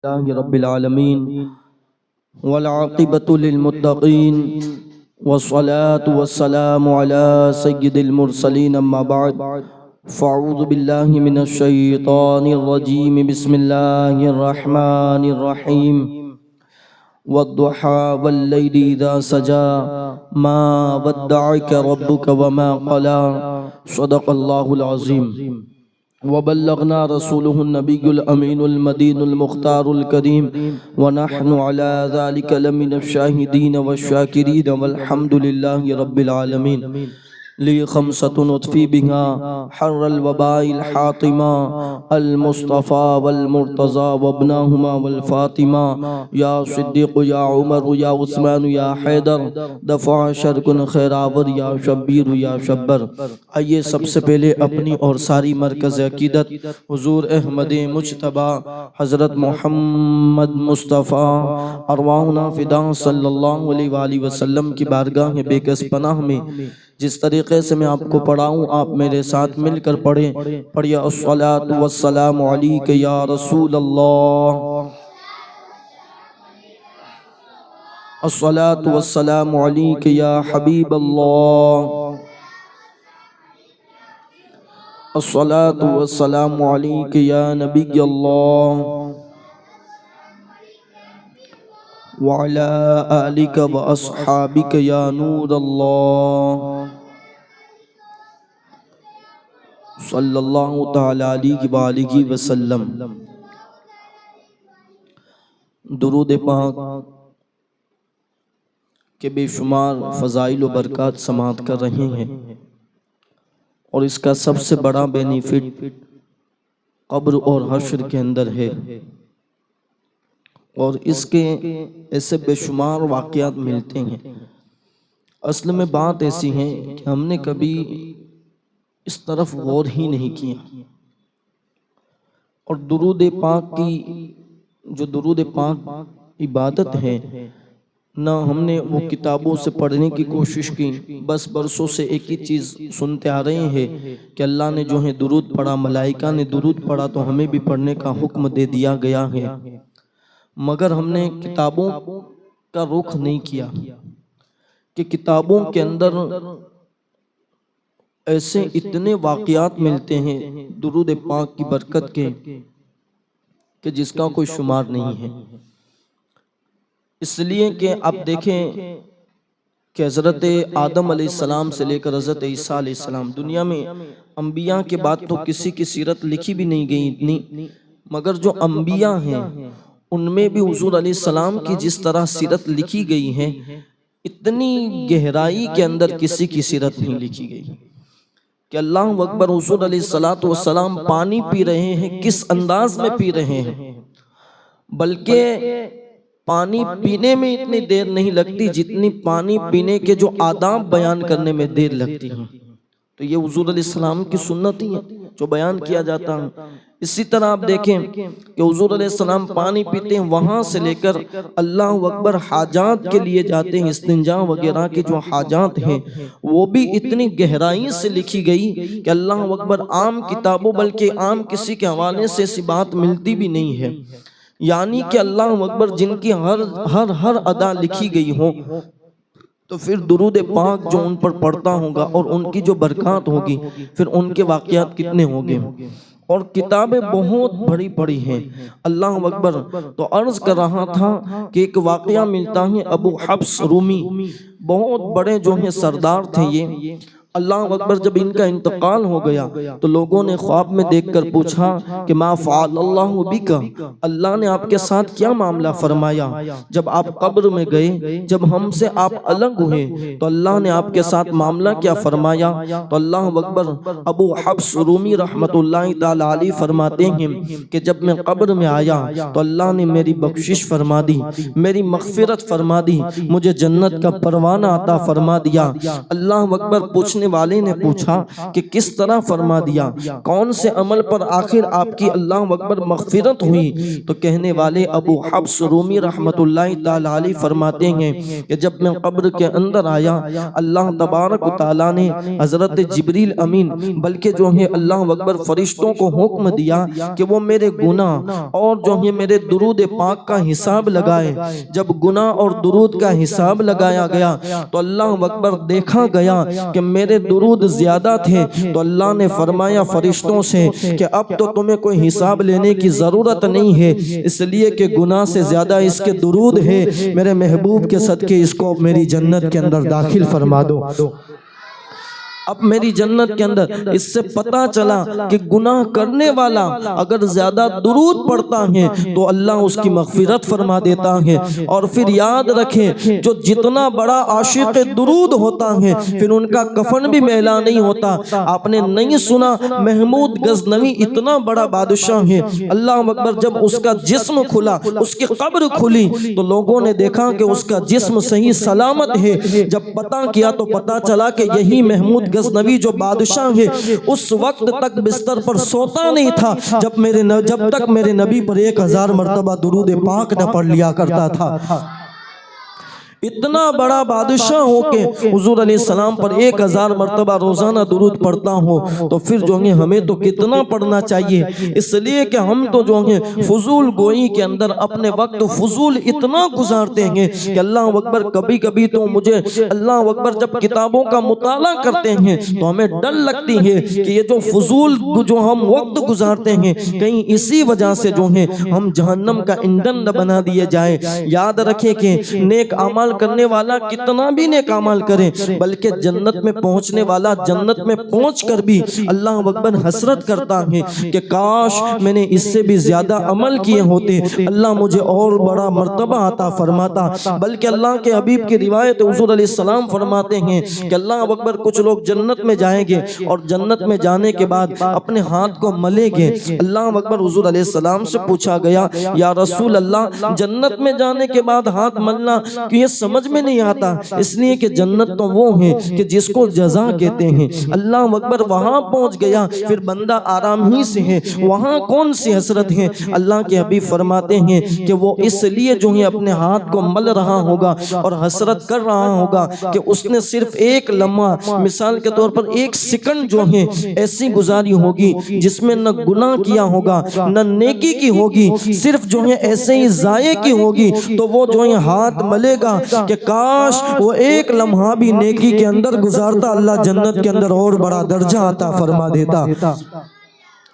لله رب العالمين والعاقبة للمتقين والصلاة والسلام على سيد المرسلين أما بعد فأعوذ بالله من الشيطان الرجيم بسم الله الرحمن الرحيم والضحى والليل إذا سجى ما ودعك ربك وما قلى صدق الله العظيم وبلغنا رسوله النبي الأمين المدين المختار الكريم ونحن على ذلك لمن الشاهدين والشاكرين والحمد لله رب العالمين لي خمسة نطفي بها حر الوباء الحاطمة المصطفى والمرتضى وابناهما والفاطمة يا صديق يا عمر يا عثمان يا حیدر دفع شرکن خیراور یا شبیر یا شبر۔ آئیے سب سے پہلے اپنی اور ساری مرکز عقیدت حضور احمد مجتبی حضرت محمد مصطفیٰ ارواحنا فدا صلی اللہ علیہ وآلہ وسلم کی بارگاہ بے کس پناہ میں جس طریقے سے میں آپ کو پڑھاؤں آپ میرے ساتھ مل کر پڑھیں۔ پڑھیے الصلاۃ والسلام علیک یا رسول اللہ، الصلاۃ والسلام علیک یا حبیب اللہ، الصلاۃ والسلام علیک یا نبی اللہ وعلى آلك وأصحابك يا نور الله صلی اللہ تعالی علیہ وآلہ وسلم۔ درود پاک کے بے شمار فضائل و برکات سماعت کر رہے ہیں، اور اس کا سب سے بڑا بینیفٹ قبر اور حشر کے اندر ہے، اور اس کے ایسے بے شمار واقعات ملتے ہیں۔ اصل میں بات ایسی ہے کہ ہم نے کبھی اس طرف غور ہی نہیں کیا، اور درود پاک کی جو درود پاک عبادت ہے نہ ہم نے وہ کتابوں سے پڑھنے کی کوشش کی، بس برسوں سے ایک ہی چیز سنتے آ رہے ہیں کہ اللہ نے جو ہے درود پڑھا، ملائکہ نے درود پڑھا، تو ہمیں بھی پڑھنے کا حکم دے دیا گیا ہے، مگر ہم نے کتابوں کا رخ نہیں کیا کہ کتابوں کے اندر ایسے اتنے واقعات ملتے ہیں درود پاک کی برکت کے کہ جس کا کوئی شمار نہیں ہے۔ اس لیے کہ آپ دیکھیں کہ حضرت آدم علیہ السلام سے لے کر حضرت عیسیٰ علیہ السلام، دنیا میں انبیاء کے بعد تو کسی کی سیرت لکھی بھی نہیں گئی اتنی، مگر جو انبیاء ہیں ان میں بھی حضور علیہ السلام کی جس طرح سیرت لکھی گئی ہے، اتنی گہرائی کے اندر کسی کی سیرت نہیں لکھی گئی کہ اللہ اکبر۔ حضور علیہ السلام پانی پی رہے ہیں، کس انداز میں پی رہے ہیں، بلکہ پانی پینے میں اتنی دیر نہیں لگتی جتنی پانی پینے کے جو آداب بیان کرنے میں دیر لگتی ہیں۔ تو یہ حضور علیہ السلام کی سنت ہی ہے جو بیان کیا جاتا ہے۔ اسی طرح آپ دیکھیں کہ حضور علیہ السلام پانی پیتے ہیں، وہاں سے لے کر اللہ اکبر حاجات کے لیے جاتے ہیں، استنجا وغیرہ کے جو حاجات ہیں وہ بھی اتنی گہرائی سے لکھی گئی کہ اللہ اکبر عام کتابوں بلکہ عام کسی کے حوالے سے ایسی بات ملتی بھی نہیں ہے، یعنی کہ اللہ اکبر جن کی ہر ادا لکھی گئی ہو، تو پھر درود پاک جو ان پر پڑھتا ہوگا اور ان کی جو برکات ہوگی، پھر ان کے واقعات کتنے ہوگے، اور کتابیں بہت بڑی بڑی ہیں۔ اللہ اکبر۔ تو عرض کر رہا تھا کہ ایک واقعہ ملتا ہے، ابو حفص رومی بہت بڑے جو ہیں سردار تھے یہ، اللہ اکبر۔ جب ان کا انتقال ہو گیا تو لوگوں نے خواب میں دیکھ کر پوچھا کہ ما فعل اللہ بک، اللہ نے آپ کے ساتھ کیا معاملہ فرمایا؟ جب آپ قبر میں گئے، جب ہم سے آپ الگ ہوئے تو اللہ نے آپ کے ساتھ معاملہ کیا فرمایا؟ تو اللہ اکبر ابو حفص رومی رحمت اللہ تعالی علیہ فرماتے ہیں کہ جب میں قبر میں آیا تو اللہ نے میری بخشش فرما دی، میری مغفرت فرما دی، مجھے جنت کا پروانہ عطا فرما دیا۔ اللہ اکبر۔ پوچھنے پوچھنے والے نے پوچھا کہ کس طرح فرما دیا، کون سے عمل پر آخر آپ کی اللہ اکبر مغفرت ہوئی؟ تو کہنے والے ابو حفص رومی رحمت اللہ تعالی علیہ فرماتے ہیں کہ جب میں قبر کے اندر آیا، اللہ تبارک و تعالیٰ نے حضرت جبریل امین بلکہ جو ہے اللہ اکبر فرشتوں کو حکم دیا کہ وہ میرے گناہ اور جو ہے میرے درود پاک کا حساب لگائے۔ جب گناہ اور درود کا حساب لگایا گیا تو اللہ اکبر دیکھا گیا کہ میرے درود زیادہ تھے، تو اللہ نے فرمایا فرشتوں سے کہ اب تو تمہیں کوئی حساب لینے کی ضرورت نہیں ہے، اس لیے کہ گناہ سے زیادہ اس کے درود ہے، میرے محبوب کے صدقے اس کو میری جنت کے اندر داخل فرما دو۔ اب میری جنت کے اندر اس سے پتا چلا کہ گناہ کرنے والا اگر زیادہ درود پڑھتا ہے تو اللہ اس کی مغفرت فرما دیتا ہے۔ اور پھر یاد رکھیں جو جتنا بڑا عاشق درود ہوتا ہے پھر ان کا کفن بھی میلا نہیں ہوتا۔ آپ نے نہیں سنا محمود غزنوی اتنا بڑا بادشاہ ہے، اللہ اکبر جب اس کا جسم کھلا، اس کی قبر کھلی تو لوگوں نے دیکھا کہ اس کا جسم صحیح سلامت ہے۔ جب پتا کیا تو پتا چلا کہ یہی محمود غزنوی جو بادشاہ ہے اس وقت تک بستر پر سوتا نہیں تھا جب تک میرے نبی پر 1000 مرتبہ درود پاک نہ پڑھ لیا کرتا تھا۔ اتنا بڑا بادشاہ ہو کے حضور علیہ السلام پر 1000 مرتبہ روزانہ درود پڑھتا ہو تو پھر جو ہے ہمیں تو کتنا پڑھنا چاہیے۔ اس لیے کہ ہم تو جو ہے فضول گوئی کے اندر اپنے وقت فضول اتنا گزارتے ہیں کہ اللہ اکبر کبھی کبھی تو مجھے اللہ اکبر جب کتابوں کا مطالعہ کرتے ہیں تو ہمیں ڈر لگتی ہے کہ یہ جو فضول جو ہم وقت گزارتے ہیں کہیں اسی وجہ سے جو ہے ہم جہنم کا ایندھن نہ بنا دیے جائیں۔ یاد رکھیں کہ نیک اعمال کرنے والا کتنا بھی نیک عمل کرے بلکہ جنت میں پہنچنے والا جنت میں پہنچ کر بھی اللہ اکبر حسرت کرتا ہے کہ کاش میں نے اس سے بھی زیادہ عمل کیے ہوتے، اللہ مجھے اور بڑا مرتبہ عطا فرماتا۔ بلکہ اللہ کے حبیب کی روایت حضور علیہ السلام فرماتے ہیں کہ اللہ اکبر کچھ لوگ جنت میں جائیں گے اور جنت میں جانے کے بعد اپنے ہاتھ کو ملیں گے۔ اللہ اکبر حضور علیہ السلام سے پوچھا گیا یا رسول اللہ جنت میں جانے کے بعد ہاتھ ملنا یہ سمجھ میں نہیں آتا، اس لیے کہ جنت تو وہ ہے کہ جس کو جزا کہتے ہیں۔ اللہ اکبر وہاں پہنچ گیا پھر بندہ آرام ہی سے ہے، وہاں کون سی حسرت ہے؟ اللہ کے حبیب فرماتے ہیں کہ وہ اس لیے جو ہے اپنے ہاتھ کو مل رہا ہوگا اور حسرت کر رہا ہوگا کہ اس نے صرف ایک لمحہ مثال کے طور پر 1 سیکنڈ جو ہے ایسی گزاری ہوگی جس میں نہ گناہ کیا ہوگا نہ نیکی کی ہوگی، صرف جو ہے ایسے ہی ضائع کی ہوگی، تو وہ جو ہے ہاتھ ملے گا کہ کاش وہ 1 لمحہ بھی نیکی کے اندر گزارتا، اللہ جنت کے اندر اور بڑا درجہ عطا فرما دیتا۔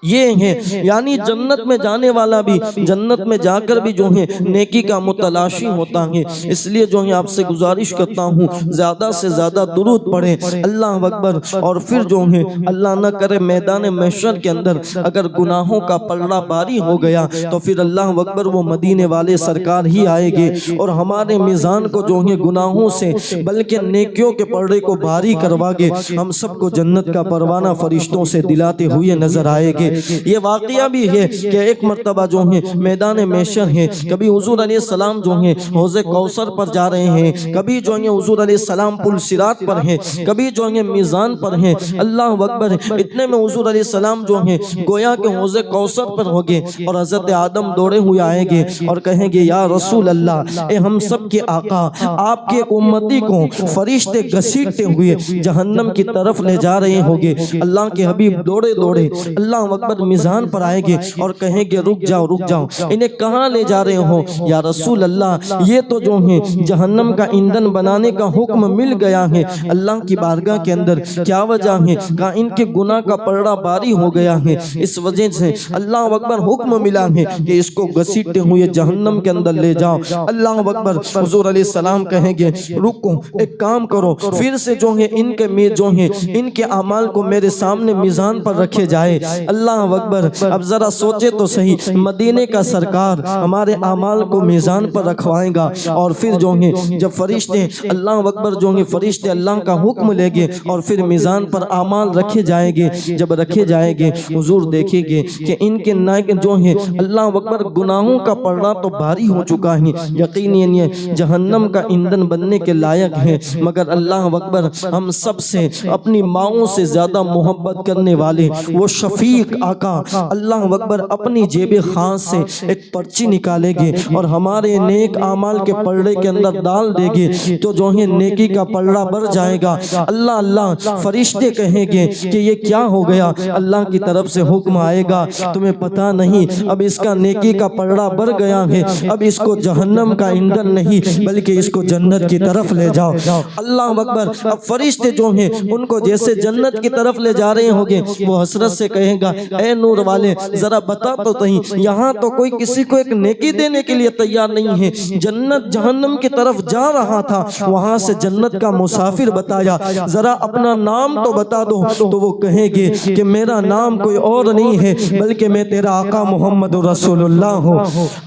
یہ ہے یعنی جنت میں جانے والا بھی جنت میں جا کر بھی جو ہے نیکی کا متلاشی ہوتا ہے۔ اس لیے جو ہے آپ سے گزارش کرتا ہوں زیادہ سے زیادہ درود پڑھیں، اللہ اکبر۔ اور پھر جو ہے اللہ نہ کرے میدان محشر کے اندر اگر گناہوں کا پلڑا باری ہو گیا تو پھر اللہ اکبر وہ مدینے والے سرکار ہی آئے گے اور ہمارے میزان کو جو ہے گناہوں سے بلکہ نیکیوں کے پلڑے کو بھاری کروا گے، ہم سب کو جنت کا پروانہ فرشتوں سے دلاتے ہوئے نظر آئے گے۔ یہ واقعہ بھی ہے کہ ایک مرتبہ جو ہے میدان محشر ہے، کبھی حضور علیہ السلام جو ہیں حوض کوثر پر جا رہے ہیں، کبھی جو ہے حضور علیہ السلام پل صراط پر ہیں، کبھی جو ہے میزان پر ہیں، اللہ اکبر۔ اتنے میں حضور علیہ السلام جو ہیں گویا کہ حوض کوثر پر ہوگے اور حضرت آدم دوڑے ہوئے آئیں گے اور کہیں گے یا رسول اللہ، اے ہم سب کے آقا، آپ کے امتی کو فرشتے گھسیٹتے ہوئے جہنم کی طرف لے جا رہے ہوگے۔ اللہ کے حبیب دوڑے دوڑے اللہ اکبر میزان پر آئیں گے اور کہیں گے رک جاؤ رک جاؤ، انہیں کہاں لے جا رہے ہو یا رسول اللہ؟ یہ تو جو ہے جہنم کا ایندھن بنانے کا حکم مل گیا ہے اللہ کی بارگاہ کے اندر، کیا وجہ ہے؟ کہا ان کے گناہ کا پلڑا باری ہو گیا ہے، اس وجہ سے اللہ اکبر حکم ملا ہے کہ اس کو گھسیٹتے ہوئے جہنم کے اندر لے جاؤ۔ اللہ اکبر۔ حضور علیہ السلام کہیں گے رکو، ایک کام کرو، پھر سے جو ہے ان کے اعمال کو میرے سامنے میزان پر رکھے جائے۔ اللہ اللہ اکبر. اب ذرا سوچے تو صحیح, مدینے کا سرکار ہمارے اعمال کو میزان پر رکھوائے گا, اور پھر جو ہے جب فرشتے اللہ اکبر جو ہے فرشتے اللہ کا حکم لیں گے اور پھر میزان پر اعمال رکھے جائیں گے. جب رکھے جائیں گے حضور دیکھیں گے کہ ان کے نائک جو ہیں اللہ اکبر گناہوں کا پڑنا تو بھاری ہو چکا ہے, یقیناً یہ جہنم کا ایندھن بننے کے لائق ہے, مگر اللہ اکبر ہم سب سے اپنی ماؤں سے زیادہ محبت کرنے والے وہ شفیق آقا اللہ اکبر اپنی جیب خاص سے ایک پرچی نکالے گے اور ہمارے نیک اعمال کے پلڑے کے اندر ڈال دے گے, تو جو ہے نیکی کا پلڑا بڑھ جائے گا. اللہ اللہ فرشتے کہیں گے کہ یہ کیا ہو گیا؟ اللہ کی طرف سے حکم آئے گا, تمہیں پتہ نہیں اب اس کا نیکی کا پلڑا بڑھ گیا ہے, اب اس کو جہنم کا ایندھن نہیں بلکہ اس کو جنت کی طرف لے جاؤ. اللہ اکبر. اب فرشتے جو ہیں ان کو جیسے جنت کی طرف لے جا رہے ہوں گے, وہ حسرت سے کہے گا اے نور والے ذرا بتا تو صحیح, یہاں تو کوئی کسی کو ایک نیکی دینے کے لیے تیار نہیں ہے, جنت جہنم کی طرف جا رہا تھا, وہاں سے جنت کا مسافر بتایا, ذرا اپنا نام تو بتا دو. تو وہ کہیں گے کہ میرا نام کوئی اور نہیں ہے بلکہ میں تیرا آقا محمد رسول اللہ ہوں.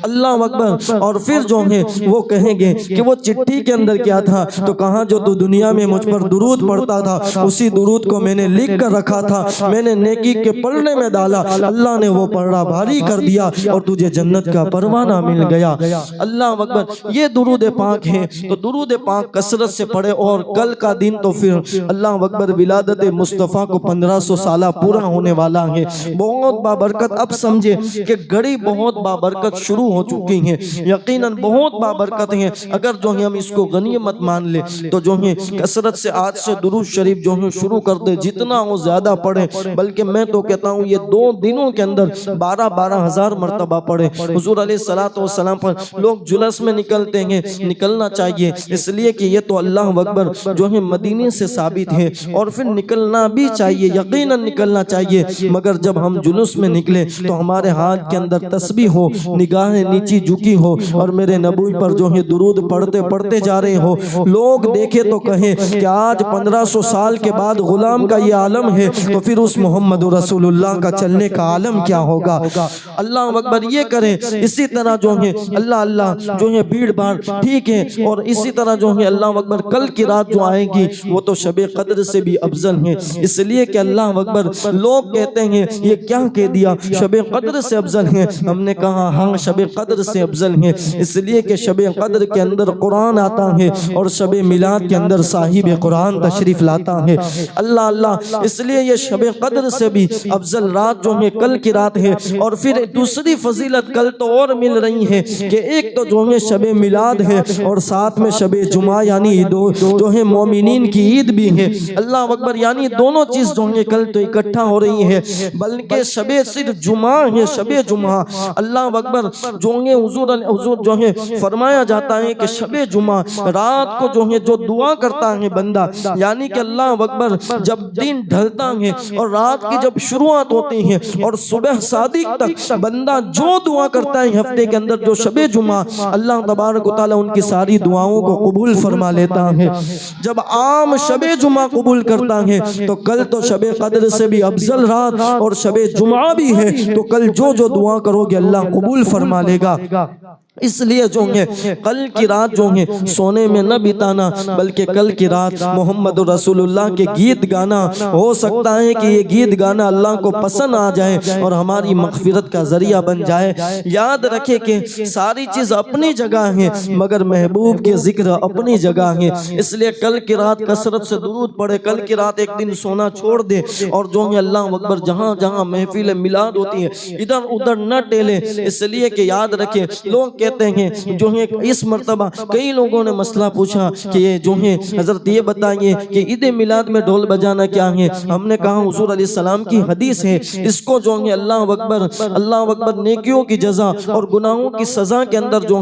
اللہ اکبر. اور پھر جو ہے وہ کہیں گے کہ وہ چٹھی کے اندر کیا تھا؟ تو کہاں جو تو دنیا میں مجھ پر درود پڑھتا تھا اسی درود کو میں نے لکھ کر رکھا تھا, میں نے نیکی کے پلڑے میں ڈالا, اللہ نے وہ پلڑا بھاری کر دیا اور تجھے جنت کا پروانہ مل گیا. اللہ اکبر. یہ درود پاک ہے, تو درود پاک کثرت سے پڑھے. اور کل کا دن تو پھر اللہ اکبر ولادت مصطفیٰ کو 1500 سالہ پورا ہونے والا ہے, بہت بابرکت. اب سمجھے کہ گھڑی بہت بابرکت شروع ہو چکی ہیں, یقیناً بہت بابرکت ہیں. اگر جو ہے ہم اس کو غنیمت مان لے تو جو ہے کثرت سے آج سے درود شریف جو ہے شروع کر دے, جتنا وہ زیادہ پڑھے. بلکہ میں تو کہتا ہوں یہ 2 دنوں کے اندر 12 ہزار مرتبہ پڑھے. حضور علیہ السلام پر لوگ جلس میں نکلتے ہیں, نکلنا چاہیے, اس لیے کہ یہ تو اللہ اکبر جو ہے مدینے سے ثابت ہے, اور پھر نکلنا بھی چاہیے, یقیناً نکلنا چاہیے. مگر جب ہم جلوس میں نکلے تو ہمارے ہاتھ کے اندر تسبیح ہو, نگاہیں نیچی جھکی ہو, اور میرے نبی پر جو ہے درود پڑھتے جا رہے ہو. لوگ دیکھے تو کہیں کہ آج 1500 سال کے بعد غلام کا یہ عالم ہے, تو پھر اس محمد رسول اللہ کا چلنے کا عالم کیا ہوگا؟ اللہ اکبر. یہ کریں. اسی طرح جو ہے اللہ اللہ جو ہے بھیڑ بھاڑ ٹھیک ہے, اور اسی طرح جو ہے اللہ اکبر کل کی رات جو آئے گی وہ تو شب قدر سے بھی افضل ہے, اس لیے کہ اللہ اکبر لوگ کہتے ہیں یہ کیا کہہ دیا شب قدر سے افضل ہے. ہم نے کہا ہاں شب قدر سے افضل ہے, اس لیے کہ شب قدر کے اندر قرآن آتا ہے اور شب میلاد کے اندر صاحب قرآن تشریف لاتا ہے. اللہ اللہ. اس لیے یہ شب قدر سے بھی افضل رات جو ہے کل کی رات ہے. اور پھر دوسری فضیلت کل تو اور مل رہی ہے کہ ایک تو جو ہے شب میلاد ہے, اور ساتھ میں شب جمعہ یعنی جو ہے مومنین کی عید بھی ہے. اللہ اکبر. یعنی دونوں چیز جو ہے کل تو اکٹھا ہو رہی ہے, بلکہ شب صرف جمعہ ہے, شب جمعہ. اللہ اکبر. جو ہے حضور جو ہے فرمایا جاتا ہے کہ شب جمعہ رات کو جو ہے جو دعا کرتا ہے بندہ, یعنی کہ اللہ اکبر جب دن ڈھلتا ہے اور رات کی جب شروعات ہوتی ہے اور صبح صادق تک بندہ جو دعا کرتا ہے ہفتے کے اندر جو شب جمعہ, اللہ تبارک و تعالی ان کی ساری دعاؤں کو قبول فرما لیتا ہے. جب عام شب جمعہ قبول کرتا ہے تو کل تو شب قدر سے بھی افضل رات اور شب جمعہ بھی ہے, تو کل جو دعا کرو گے اللہ قبول فرما لے گا. اس لیے جو ہے کل کی رات جو ہے سونے میں نہ بتانا, بلکہ کل کی رات محمد رسول اللہ کے گیت گانا. ہو سکتا ہے کہ یہ گیت گانا اللہ کو پسند آ جائے اور ہماری مغفرت کا ذریعہ بن جائے. یاد رکھے کہ ساری چیز اپنی جگہ ہے مگر محبوب کے ذکر اپنی جگہ ہے. اس لیے کل کی رات کثرت سے درود پڑھے, کل کی رات ایک دن سونا چھوڑ دے, اور جو ہے اللہ اکبر جہاں جہاں محفل میلاد ہوتی ہے ادھر ادھر نہ ٹیلے. اس لیے کہ یاد رکھے لوگ کہتے ہیں جو ہے اس مرتبہ کئی لوگوں نے مسئلہ پوچھا کہ یہ جو ہے حضرت یہ بتائیے کہ عید میلاد میں ڈھول بجانا کیا ہے. ہم نے کہا حضور علیہ السلام کی حدیث ہے, اس کو جو ہے اللہ اکبر نیکیوں کی جزا اور گناہوں کی سزا کے اندر جو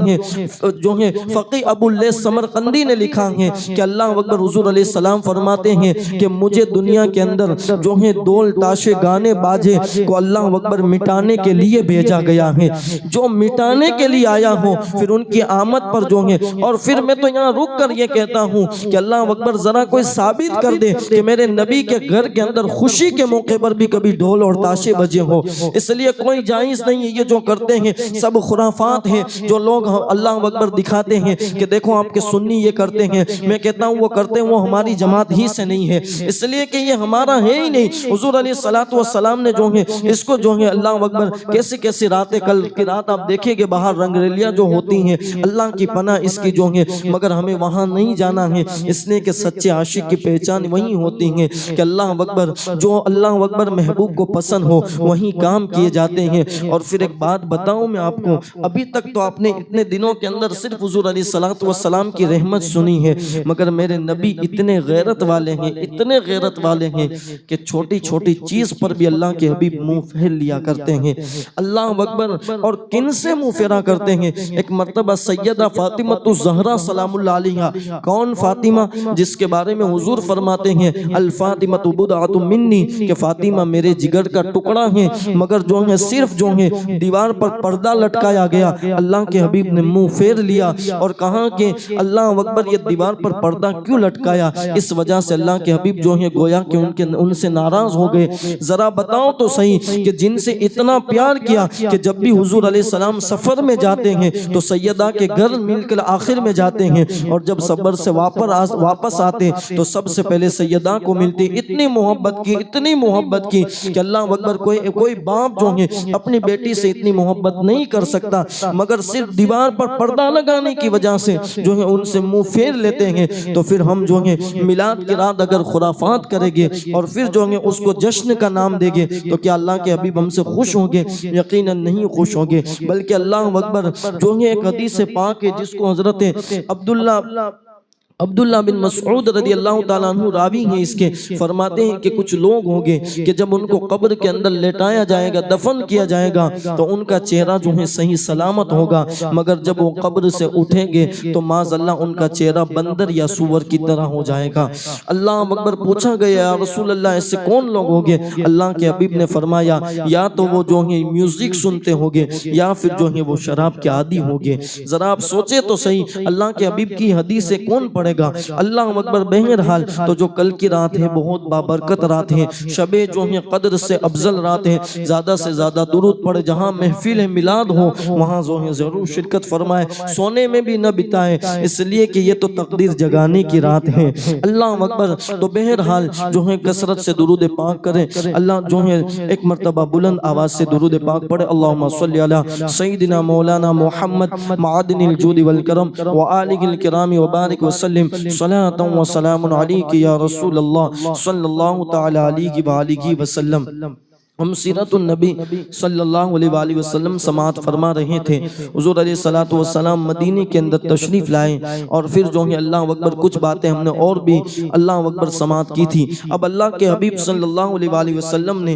ہے فقی ابو اللیث سمرقندی نے لکھا ہے کہ اللہ اکبر حضور علیہ السلام فرماتے ہیں کہ مجھے دنیا کے اندر جو ہے ڈھول تاشے گانے باجے کو اللہ اکبر مٹانے کے لیے بھیجا گیا ہے. جو مٹانے کے لیے آیا ہو، پھر ان کی آمد پر جو ہے، اور پھر میں تو یہاں رک کر یہ کہتا ہوں کہ اللہ اکبر، ذرا کوئی ثابت کر دے کہ میرے نبی کے گھر کے اندر خوشی کے موقع پر بھی کبھی ڈھول اور تاشے بجے ہو۔ اس لیے کوئی جائز نہیں ہے، یہ جو کرتے ہیں سب خرافات ہیں جو لوگ اللہ اکبر دکھاتے ہیں کہ دیکھو آپ کے سنی یہ کرتے ہیں۔ میں کہتا ہوں وہ کرتے ہیں وہ ہماری جماعت ہی سے نہیں ہے، اس لیے کہ یہ ہمارا ہے ہی نہیں۔ حضور علیہ السلام نے جو ہے اس کو جو ہے اللہ اکبر کیسی کیسی راتیں، کل کی رات آپ دیکھیں گے باہر رنگ ریلیاں جو ہوتی ہیں، اللہ کی پناہ اس کی جو ہے، مگر ہمیں وہاں نہیں جانا ہے، اس لیے کہ سچے عاشق کی پہچان وہی ہوتی ہے کہ اللہ اکبر، جو اللہ اکبر محبوب کو پسند ہو وہی کام کیے جاتے ہیں۔ اور پھر ایک بات بتاؤں میں آپ کو، ابھی تک تو آپ نے اتنے دنوں کے اندر صرف حضور علیہ السلام کی رحمت سنی ہے، مگر میرے نبی اتنے غیرت والے ہیں، اتنے غیرت والے ہیں کہ چھوٹی چھوٹی چیز پر بھی اللہ کے حبیب منہ پھیر لیا کرتے ہیں۔ اللہ اکبر، اور کن سے منہ پھیرا کرتے ہیں؟ ایک مرتبہ سیدہ فاطمہ الزہرا سلام اللہ علیہا، کون فاطمہ؟ جس کے بارے میں حضور فرماتے ہیں الفاطمہ بضعۃ منی، کہ فاطمہ میرے جگر کا ٹکڑا ہے، مگر جو ہے صرف جو ہے دیوار پر پردہ لٹکایا گیا، اللہ کے حبیب نے منہ پھیر لیا اور کہا کہ اللہ اکبر، یہ دیوار پر پردہ کیوں لٹکایا؟ اس وجہ سے اللہ کے حبیب جو ہے گویا کہ ان سے ناراض ہو گئے۔ ذرا بتاؤ تو صحیح کہ جن سے اتنا پیار کیا کہ جب بھی حضور علیہ السلام سفر میں جاتے ہیں تو سیدہ کے گھر مل کر آخر میں جاتے ہیں، اور جب سفر سے واپس آتے تو سب سے پہلے سیدہ کو ملتے۔ اتنی محبت کی، اتنی محبت کی کہ اللہ اکبر کوئی باپ جو ہے اپنی بیٹی سے اتنی محبت نہیں کر سکتا، مگر صرف دیوار پر پردہ لگانے کی وجہ سے جو ہے ان سے منہ پھیر لیتے ہیں۔ تو پھر ہم جو ہے میلاد کی رات اگر خرافات کریں گے اور پھر جو ہے اس کو جشن کا نام دیں گے تو کیا اللہ کے حبیب ہم سے خوش ہوں گے؟ یقیناً نہیں خوش ہوں گے، بلکہ اللہ اکبر جو ہے ایک حدیث پاک ہے جس کو حضرت عبداللہ بن مسعود رضی اللہ تعالیٰ عنہ راوی ہیں اس کے، فرماتے ہیں کہ کچھ لوگ ہوں گے کہ جب ان کو قبر کے اندر لٹایا جائے گا، دفن کیا جائے گا تو ان کا چہرہ جو ہے صحیح سلامت ہوگا، مگر جب وہ قبر سے اٹھیں گے تو معاذ اللہ ان کا چہرہ بندر یا سور کی طرح ہو جائے گا۔ اللہ اکبر، پوچھا گیا یا رسول اللہ ایسے کون لوگ ہوں گے؟ اللہ کے حبیب نے فرمایا یا تو وہ جو ہے میوزک سنتے ہوں گے یا پھر جو ہے وہ شراب کے عادی ہوں گے۔ ذرا آپ سوچے تو صحیح، اللہ کے حبیب کی حدیث سے کون پڑھے گا؟ اللہ اکبر، بہرحال تو جو کل کی رات ہے بہت بابرکت رات ہے، شب جو ہے قدر سے افضل رات ہے، زیادہ سے زیادہ درود پڑھے، جہاں محفل میلاد ہو وہاں جو ہے ضرور شرکت فرمائے، سونے میں بھی نہ بتائے، اس لیے کہ یہ تو تقدیر جگانے کی رات ہے۔ اللہ اکبر، تو بہرحال جو ہے کثرت سے درود پاک کریں، اللہ جو ہے ایک مرتبہ بلند آواز سے درود پاک پڑھے، اللہم صلی علی سیدنا مولانا محمد معدن الجود والکرم وآلہ الکرام وبارک وسلم صلاۃ و سلام علیک یا رسول اللہ صلی اللہ تعالی علیہ وآلہ وسلم۔ ہم سیرت النبی صلی اللہ علیہ وآلہ وسلم سماعت فرما رہے تھے، حضور علیہ السلام مدینے کے اندر تشریف لائے اور پھر جو ہے اللہ اکبر کچھ باتیں ہم نے اور بھی اللہ اکبر سماعت کی تھی۔ اب اللہ کے حبیب صلی اللہ علیہ وآلہ وسلم نے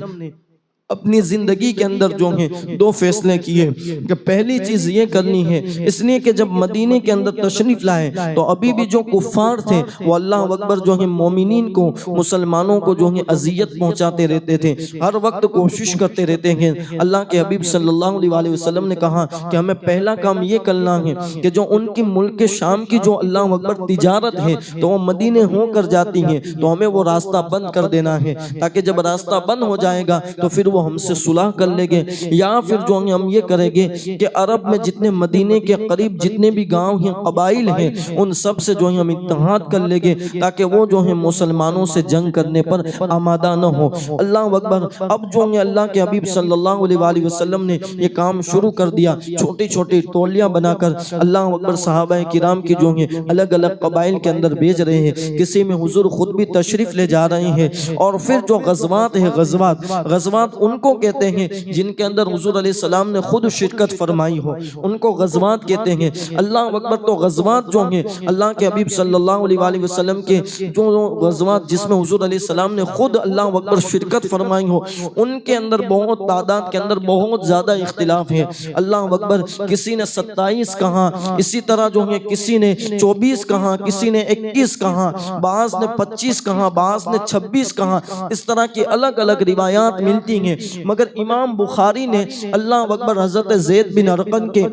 اپنی زندگی کے اندر جو ہیں دو فیصلے کیے کہ پہلی چیز یہ کرنی ہے، اس لیے کہ جب مدینے کے اندر تشریف لائے تو ابھی بھی جو کفار تھے وہ اللہ اکبر جو ہیں مومنین کو، مسلمانوں کو جو ہیں اذیت پہنچاتے رہتے تھے، ہر وقت کوشش کرتے رہتے ہیں۔ اللہ کے حبیب صلی اللہ علیہ وسلم نے کہا کہ ہمیں پہلا کام یہ کرنا ہے کہ جو ان کی ملک شام کی جو اللہ اکبر تجارت ہے تو وہ مدینے ہو کر جاتی ہیں، تو ہمیں وہ راستہ بند کر دینا ہے، تاکہ جب راستہ بند ہو جائے گا تو پھر وہ ہم سے صلح کر لیں گے، یا پھر جو ہم یہ کریں گے کہ عرب میں جتنے مدینے کے قریب جتنے بھی گاؤں ہیں، قبائل ہیں، ان سب سے جو ہم اتحاد کر لیں گے تاکہ وہ جو ہیں مسلمانوں سے جنگ کرنے پر آمادہ نہ ہو۔ اللہ اکبر، اب جو ہے اللہ کے حبیب صلی اللہ علیہ وآلہ وسلم نے یہ کام شروع کر دیا، چھوٹی چھوٹی ٹولیاں بنا کر اللہ اکبر صحابہ کرام کی جو ہیں الگ الگ قبائل کے اندر بھیج رہے ہیں، کسی میں حضور خود بھی تشریف لے جا رہے ہیں، اور پھر جو غزوات ہیں، غزوات ان کو کہتے ہیں جن کے اندر حضور علیہ السلام نے خود شرکت فرمائی ہو، ان کو غزوات کہتے ہیں۔ اللہ اکبر، تو غزوات جو ہیں اللہ کے حبیب صلی اللہ علیہ وآلہ وسلم کے جو غزوات جس میں حضور علیہ السلام نے خود اللہ اکبر شرکت فرمائی ہو، ان کے اندر بہت تعداد کے اندر بہت زیادہ اختلاف ہے۔ اللہ اکبر، کسی نے 27 کہا، اسی طرح جو ہے کسی نے 24 کہا، کسی نے 21 کہا، بعض نے 25 کہا، بعض نے 26 کہا، اس طرح کی الگ الگ روایات ملتی ہیں، مگر امام بخاری نے اللہ اکبر حضرت زید بن ارقم کے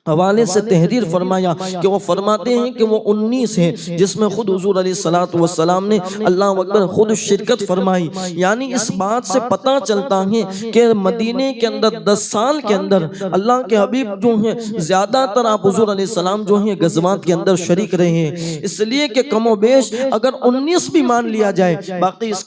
حوالے سے تحریر فرمایا کہ وہ فرماتے ہیں کہ وہ 19 ہے جس میں خود حضور علیہ السلام نے اللہ اکبر خود شرکت فرمائی. یعنی اس بات سے پتہ چلتا ہے کہ مدینے کے اندر 10 سال کے اندر اللہ کے حبیب جو ہیں زیادہ تر آپ حضور علیہ السلام جو ہیں غزوات کے اندر شریک رہے ہیں. اس لیے کہ کم و بیش اگر 19 بھی مان لیا جائے، باقی اس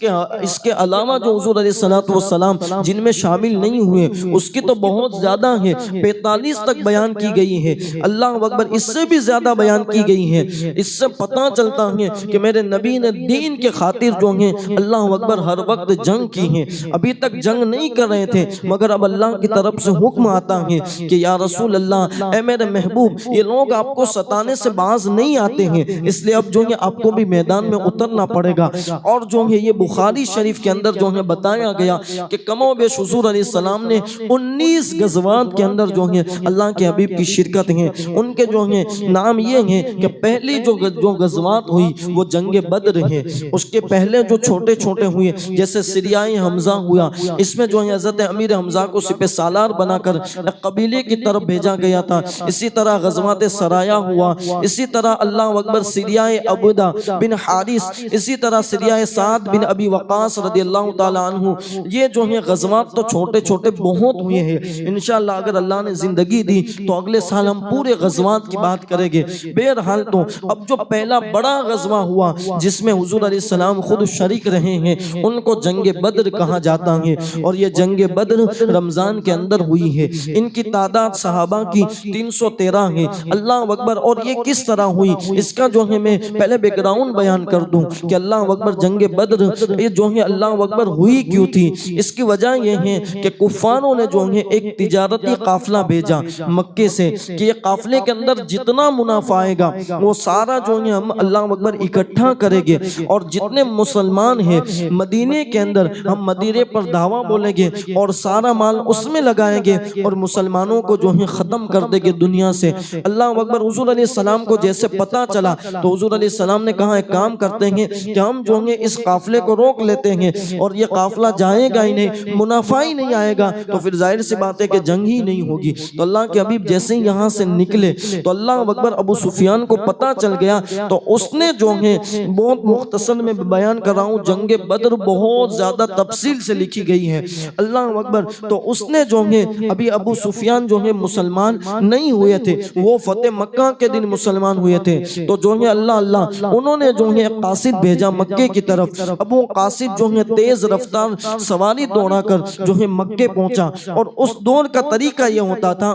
کے علاوہ جو حضور علیہ السلام جن میں شامل نہیں ہوئے اس کی تو بہت زیادہ ہے، 45 تک بیان کی گئی ہے. اللہ اکبر اس سے بھی زیادہ بیان کی گئی ہے. اس سے پتہ چلتا ہے کہ میرے نبی نے دین کے خاطر جو ہیں اللہ اکبر ہر وقت جنگ کی ہیں. ابھی تک جنگ نہیں کر رہے تھے مگر اب اللہ کی طرف سے حکم آتا ہے کہ یا رسول اللہ، اے میرے محبوب، یہ لوگ آپ کو ستانے سے باز نہیں آتے ہیں، اس لیے اب جو ہے آپ کو بھی میدان میں اترنا پڑے گا. اور جو ہے یہ بخاری شریف کے اندر جو ہے بتایا گیا کہ کم و بیش حضور علیہ السلام نے 19 غزوات کے اندر جو ہے اللہ کے حبیب کی شرکت ہیں. ان کے جو ہیں نام یہ ہیں کہ پہلی جو غزوات ہوئی وہ جنگ بدر ہے. اس کے پہلے جو چھوٹے چھوٹے ہوئے جیسے سریائے حمزہ ہوا، اس میں جو ہے حضرت امیر حمزہ کو سپہ سالار بنا کر ایک قبیلے کی طرف بھیجا گیا تھا. اسی طرح غزوات سرایا ہوا، اسی طرح اللہ اکبر سریائے عبدہ بن حارث، اسی طرح سریائے سعد بن ابی وقاص رضی اللہ تعالیٰ عنہ. یہ جو ہیں غزوات تو چھوٹے چھوٹے بہت ہوئے ہیں. انشاءاللہ اگر اللہ نے زندگی دی تو اگلے سال ہم پورے غزوات کی بات کریں گے. بہرحال تو اب جو پہلا بڑا غزوہ ہوا جس میں حضور علیہ السلام خود شریک رہے ہیں ان کو جنگ بدر کہا جاتا ہے. اور یہ جنگ بدر رمضان کے اندر ہوئی ہے. ان کی تعداد صحابہ کی 313 ہے. اللہ اکبر. اور یہ کس طرح ہوئی اس کا جو ہے میں پہلے بیک گراؤنڈ بیان کر دوں کہ اللہ اکبر جنگ بدر یہ جو ہے اللہ اکبر ہوئی کیوں تھی. اس کی وجہ یہ ہے کہ کفاروں نے جو ہے ایک تجارتی قافلہ بھیجا مکے سے کہ یہ قافلے کے اندر جتنا منافع آئے گا وہ سارا جو ہے ہم اللہ اکبر اکٹھا کریں گے، اور جتنے مسلمان ہیں مدینے کے اندر ہم مدینے پر دعویٰ بولیں گے اور سارا مال اس میں لگائیں گے اور مسلمانوں کو جو ہے ختم کر دیں گے دنیا سے. اللہ اکبر. حضور علیہ السلام کو جیسے پتا چلا تو حضور علیہ السلام نے کہا ایک کام کرتے ہیں کہ ہم جو ہیں اس قافلے کو روک لیتے ہیں اور یہ قافلہ جائے گا ہی نہیں، منافع ہی نہیں آئے گا تو پھر ظاہر سی بات ہے کہ جنگ ہی نہیں ہوگی. تو اللہ کے حبیب جیسے ہی یہاں سے نکلے تو اللہ اکبر ابو سفیان کو پتا چل گیا تو اس نے جو ہے بہت مختصر میں بیان کر رہا ہوں، جنگ بدر بہت زیادہ تفصیل سے لکھی گئی ہے. اللہ اکبر. تو اس نے جو ہے ابھی ابو سفیان جو ہے مسلمان نہیں ہوئے تھے، وہ فتح مکہ کے دن مسلمان ہوئے تھے. تو جو ہے اللہ انہوں نے جو ہے قاصد بھیجا مکے کی طرف. ابو قاصد جو ہے تیز رفتار سواری دوڑا کر جو ہے مکے پہنچا. اور اس دور کا طریقہ یہ ہوتا تھا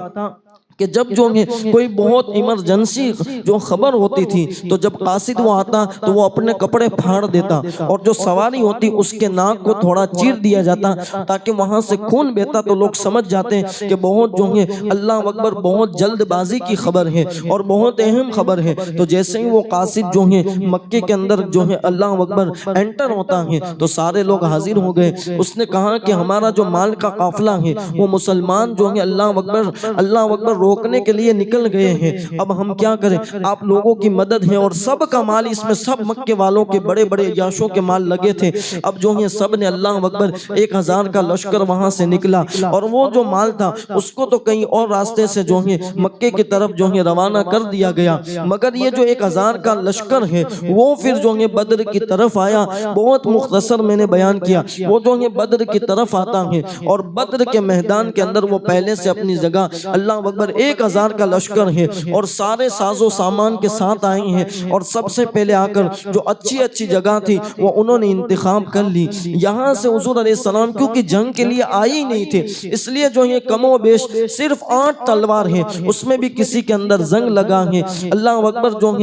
کہ جب جو کوئی بہت ایمرجنسی جو خبر ہوتی تھی تو جب قاصد وہ آتا تو وہ اپنے کپڑے پھاڑ دیتا اور جو سواری ہوتی اس کے ناک کو تھوڑا چیر دیا جاتا تاکہ وہاں سے خون بہتا تو لوگ سمجھ جاتے ہیں کہ بہت جو ہے اللہ اکبر بہت جلد بازی کی خبر ہے اور بہت اہم خبر ہے. تو جیسے ہی وہ قاصد جو ہے مکے کے اندر جو ہے اللہ اکبر انٹر ہوتا ہے تو سارے لوگ حاضر ہو گئے. اس نے کہا کہ ہمارا جو مال کا قافلہ ہے وہ مسلمان جو ہے اللہ اکبر روکنے کے لیے نکل گئے ہیں. اب ہم کیا کریں؟ آپ لوگوں کی مدد ہے اور سب کا مال اس میں سب مکے والوں کے بڑے بڑے عیاشوں کے مال لگے تھے. اب جو ہے سب نے اللہ اکبر 1000 کا لشکر وہاں سے نکلا اور وہ جو مال تھا اس کو تو کہیں اور راستے سے جو ہے مکے کی طرف جو ہے روانہ کر دیا گیا. مگر یہ جو 1000 کا لشکر ہے وہ پھر جو ہے بدر کی طرف آیا. بہت مختصر میں نے بیان کیا. وہ جو ہے بدر کی طرف آتا ہے اور بدر کے میدان کے اندر وہ پہلے سے اپنی جگہ اللہ اکبر 1000 کا لشکر ہے اور سارے ساز و سامان کے ساتھ آئے ہیں اور سب سے پہلے آ کر جو اچھی جگہ تھی وہ انہوں نے انتخاب کر لی. یہاں سے حضور علیہ السلام کیونکہ جنگ کے لیے آئے ہی نہیں تھے اس لیے جو یہ کم و بیش صرف 8 تلوار ہیں، اس میں بھی کسی کے اندر زنگ لگا ہے. اللہ اکبر جو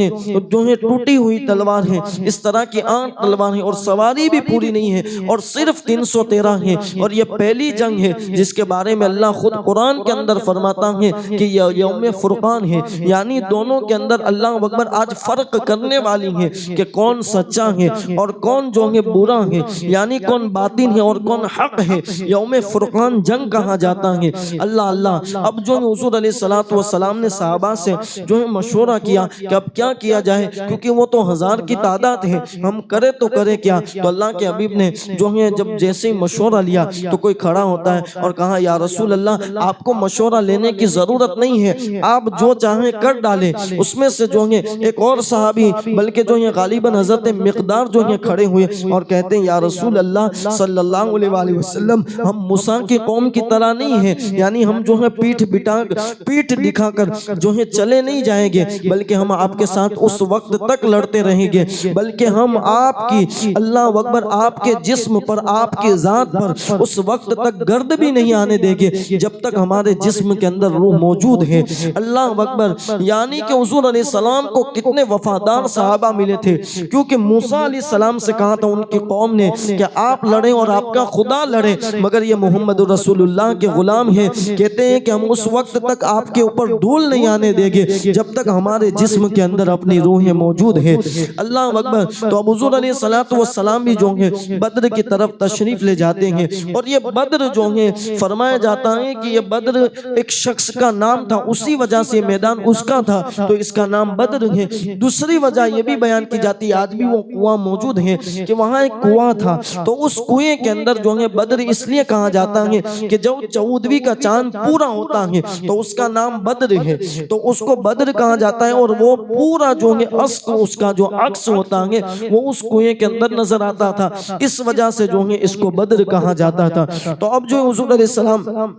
ہے ٹوٹی ہوئی تلوار ہے. اس طرح کی 8 تلوار ہیں اور سواری بھی پوری نہیں ہے اور صرف 313 ہیں. اور یہ پہلی جنگ ہے جس کے بارے میں اللہ خود قرآن کے اندر فرماتا ہے کہ یہ یوم فرقان ہے، یعنی دونوں کے اندر اللہ اکبر آج فرق کرنے والی ہے کہ کون سچا ہے اور کون جو ہے برا ہے، یعنی کون باطن ہے اور کون حق ہے. یوم فرقان جنگ کہا جاتا ہے. اللہ اب جو حضور علیہ السلام نے صحابہ سے جو ہے مشورہ کیا کہ اب کیا کیا جائے کیونکہ وہ تو 1000 کی تعداد ہے، ہم کرے تو کرے کیا. تو اللہ کے حبیب نے جو ہے جب جیسے ہی مشورہ لیا تو کوئی کھڑا ہوتا ہے اور کہا یا رسول اللہ آپ کو مشورہ لینے کی ضرورت ضرورت نہیں ہے، آپ جو چاہیں کر ڈالیں۔ اس میں سے جو ہے ایک اور صحابی بلکہ جو ہے غالباً حضرت مقدار جو ہے کھڑے ہوئے اور کہتے ہیں یا رسول اللہ صلی اللہ علیہ وآلہ وسلم، ہم موسیٰ کی قوم کی طرح نہیں ہیں، یعنی ہم جو ہے پیٹھ دکھا کر جو ہے چلے نہیں جائیں گے، بلکہ ہم آپ کے ساتھ اس وقت تک لڑتے رہیں گے، بلکہ ہم آپ کی اللہ اکبر آپ کے جسم پر، آپ کی ذات پر اس وقت تک گرد بھی نہیں آنے دیں گے جب تک ہمارے جسم کے اندر روح موجود ہے۔ اللہ اکبر، یعنی کہ حضور علیہ السلام کو کتنے وفادار صحابہ ملے تھے، کیونکہ موسیٰ علیہ السلام سے کہا تھا ان کی قوم نے کہ آپ لڑیں اور آپ کا خدا لڑے، مگر یہ محمد رسول اللہ کے غلام ہیں، کہتے ہیں کہ ہم اس وقت تک آپ کے اوپر دھول نہیں آنے دیں گے جب تک ہمارے جسم کے اندر اپنی روحیں موجود ہیں۔ اللہ اکبر، تو اب حضور علیہ السلام بھی جو ہیں بدر کی طرف تشریف لے جاتے ہیں، اور یہ بدر جو ہیں فرمایا جاتا ہے کہ یہ بدر ایک شخص کا نام تھا، اسی وجہ سے میدان اس کا تھا تو اس کا نام بدر ہے۔ دوسری وجہ یہ بھی بیان کی جاتی ہے، آج بھی وہ کنواں موجود ہے کہ وہاں ایک کنواں تھا، تو اس کنویں کے اندر جو ہے بدر اس لیے کہا جاتا ہے کہ جب 14ویں کا چاند پورا ہوتا ہے تو اس کا نام بدر ہے، تو اس کو بدر کہا جاتا ہے، اور وہ پورا جو ہے اس کا جو عکس ہوتا ہے وہ اس کنویں کے اندر نظر آتا تھا، اس وجہ سے جو ہے اس کو بدر کہا جاتا تھا۔ تو اب جو حضور علیہ السلام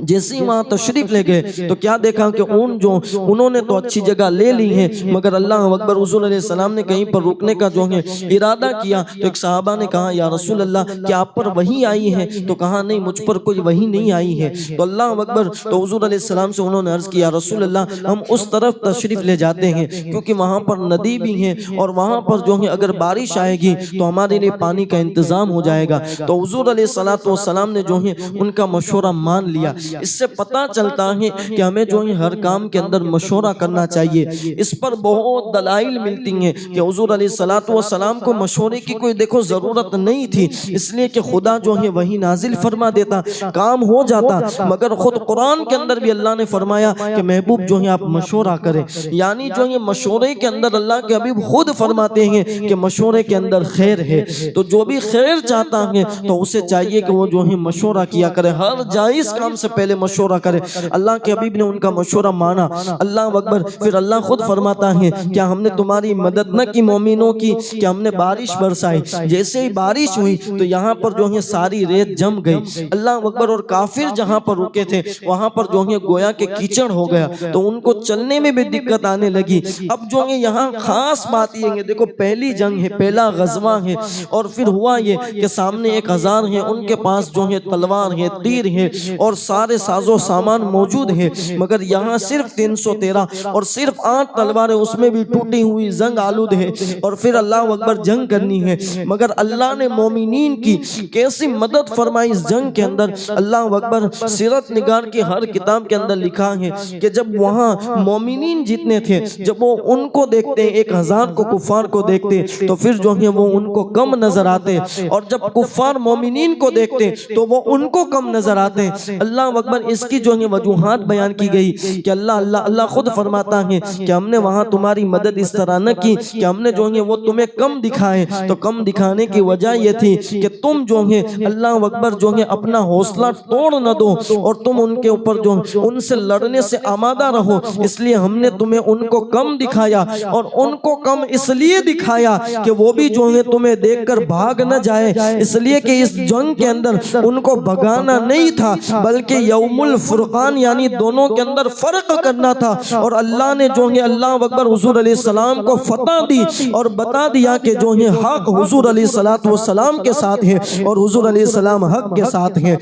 جیسے ہی وہاں تشریف لے گئے تو کیا دیکھا کہ انہوں نے تو اچھی جگہ لے لی ہے، مگر اللہ اکبر حضور علیہ السلام نے کہیں پر رکنے کا جو ہے ارادہ کیا، تو ایک صحابہ نے کہا یا رسول اللہ کیا آپ پر وحی آئی ہے؟ تو کہا نہیں، مجھ پر کوئی وحی نہیں آئی ہے۔ تو اللہ اکبر، تو حضور علیہ السلام سے انہوں نے عرض کیا رسول اللہ ہم اس طرف تشریف لے جاتے ہیں کیونکہ وہاں پر ندی بھی ہے، اور وہاں پر جو ہے اگر بارش آئے گی تو ہمارے لیے پانی کا انتظام ہو جائے گا۔ تو حضور علیہ السلام نے جو ہے ان کا مشورہ مان لیا۔ اس سے پتہ چلتا ہے کہ ہمیں جو ہے ہر کام کے اندر مشورہ کرنا چاہیے۔ اس پر بہت دلائل ملتی ہیں کہ حضور علیہ السلام کو مشورے کی کوئی دیکھو ضرورت نہیں تھی، اس لیے کہ خدا جو ہے وہی نازل فرما دیتا، کام ہو جاتا، مگر خود قرآن کے اندر بھی اللہ نے فرمایا کہ محبوب جو ہے آپ مشورہ کریں، یعنی جو ہے مشورے کے اندر اللہ کے حبیب خود فرماتے ہیں کہ مشورے کے اندر خیر ہے، تو جو بھی خیر چاہتا ہے تو اسے چاہیے کہ وہ جو ہے مشورہ کیا کرے، ہر جائز کام سے پہلے مشورہ کرے۔ اللہ کے حبیب نے ان کا مشورہ مانا۔ اللہ اکبر، پھر اللہ خود فرماتا ہے کیا ہم نے تمہاری مدد نہ کی مومنوں کی کہ ہم نے بارش برسائی، جیسے ہی بارش ہوئی تو یہاں پر جو ہے ساری ریت جم گئی۔ اللہ اکبر، اور کافر جہاں پر رکے تھے وہاں پر جو ہے گویا کہ کیچڑ ہو گیا، تو ان کو چلنے میں بھی دقت آنے لگی۔ اب جو ہے یہاں خاص بات یہ ہے، دیکھو پہلی جنگ ہے، پہلا غزوہ ہے، اور پھر ہوا یہ کہ سامنے 1000 ہیں، ان کے پاس جو ہے تلوار ہے، تیر ہے، اور سارے ساز و سامان موجود ہے، مگر یہاں صرف 313 اور صرف 8 تلواریں، اس میں بھی ٹوٹی ہوئی زنگ آلود ہے، اور پھر اللہ اکبر جنگ کرنی ہے۔ مگر اللہ نے مومنین کی کیسی مدد فرمائی اس جنگ کے اندر، اللہ اکبر، سیرت نگار کی ہر کتاب کے اندر لکھا ہے کہ جب وہاں مومنین جتنے تھے، جب وہ ان کو دیکھتے 1000 کو کفار کو دیکھتے تو پھر جو ہے وہ ان کو کم نظر آتے، اور جب کفار مومنین کو دیکھتے تو وہ ان کو کم نظر آتے۔ اللہ اکبر، اس کی جو ہے وجوہات بیان کی گئی کہ اللہ خود فرماتا ہے کہ ہم نے وہاں تمہاری مدد اس طرح نہ کی کہ ہم نے جو ہے وہ تمہیں کم دکھائے، تو کم دکھانے کی وجہ یہ تھی کہ تم جو ہے اللہ اکبر جو ہے اپنا حوصلہ توڑ نہ دو، اور تم ان کے اوپر جو ان سے لڑنے سے آمادہ رہو، اس لیے ہم نے تمہیں ان کو کم دکھایا، اور ان کو کم اس لیے دکھایا کہ وہ بھی جو ہے تمہیں دیکھ کر بھاگ نہ جائے، اس لیے کہ اس جنگ کے اندر ان کو بھگانا نہیں تھا بلکہ یوم الفرقان یعنی دونوں کے اندر فرق کرنا تھا، اور اللہ نے جو ہے اللہ اکبر حضور علیہ السلام کو فتح دی اور بتا دیا کہ جو ہے حق حضور علیہ السلام کے ساتھ ہے اور حضور علیہ السلام حق کے ساتھ ہیں۔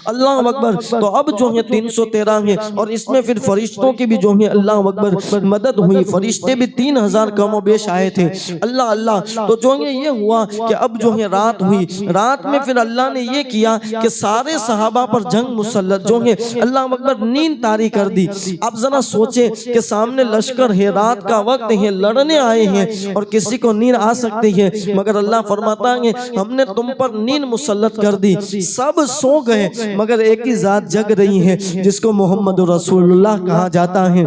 اللہ اکبر، تو اب جو ہے 313 ہیں، اور اس میں پھر فرشتوں کی بھی جو ہے اللہ اکبر مدد ہوئی، فرشتے بھی 3000 کم و بیش آئے تھے۔ اللہ، تو جو ہے یہ ہوا کہ اب جو ہے رات ہوئی، رات میں پھر اللہ نے یہ کیا کہ سارے صحابہ پر جنگ مسلط جو ہے اللہ اکبر نیند طاری کر دی۔ اب ذرا سوچیں کہ سامنے لشکر ہے، رات کا وقت ہے، لڑنے آئے ہیں، اور کسی کو نیند آ سکتی ہے، مگر اللہ فرماتا ہے ہم نے تم پر نیند مسلط کر دی، سب سو گئے مگر ایک ہی ذات جگ رہی ہے جس کو محمد رسول اللہ کہا جاتا ہے۔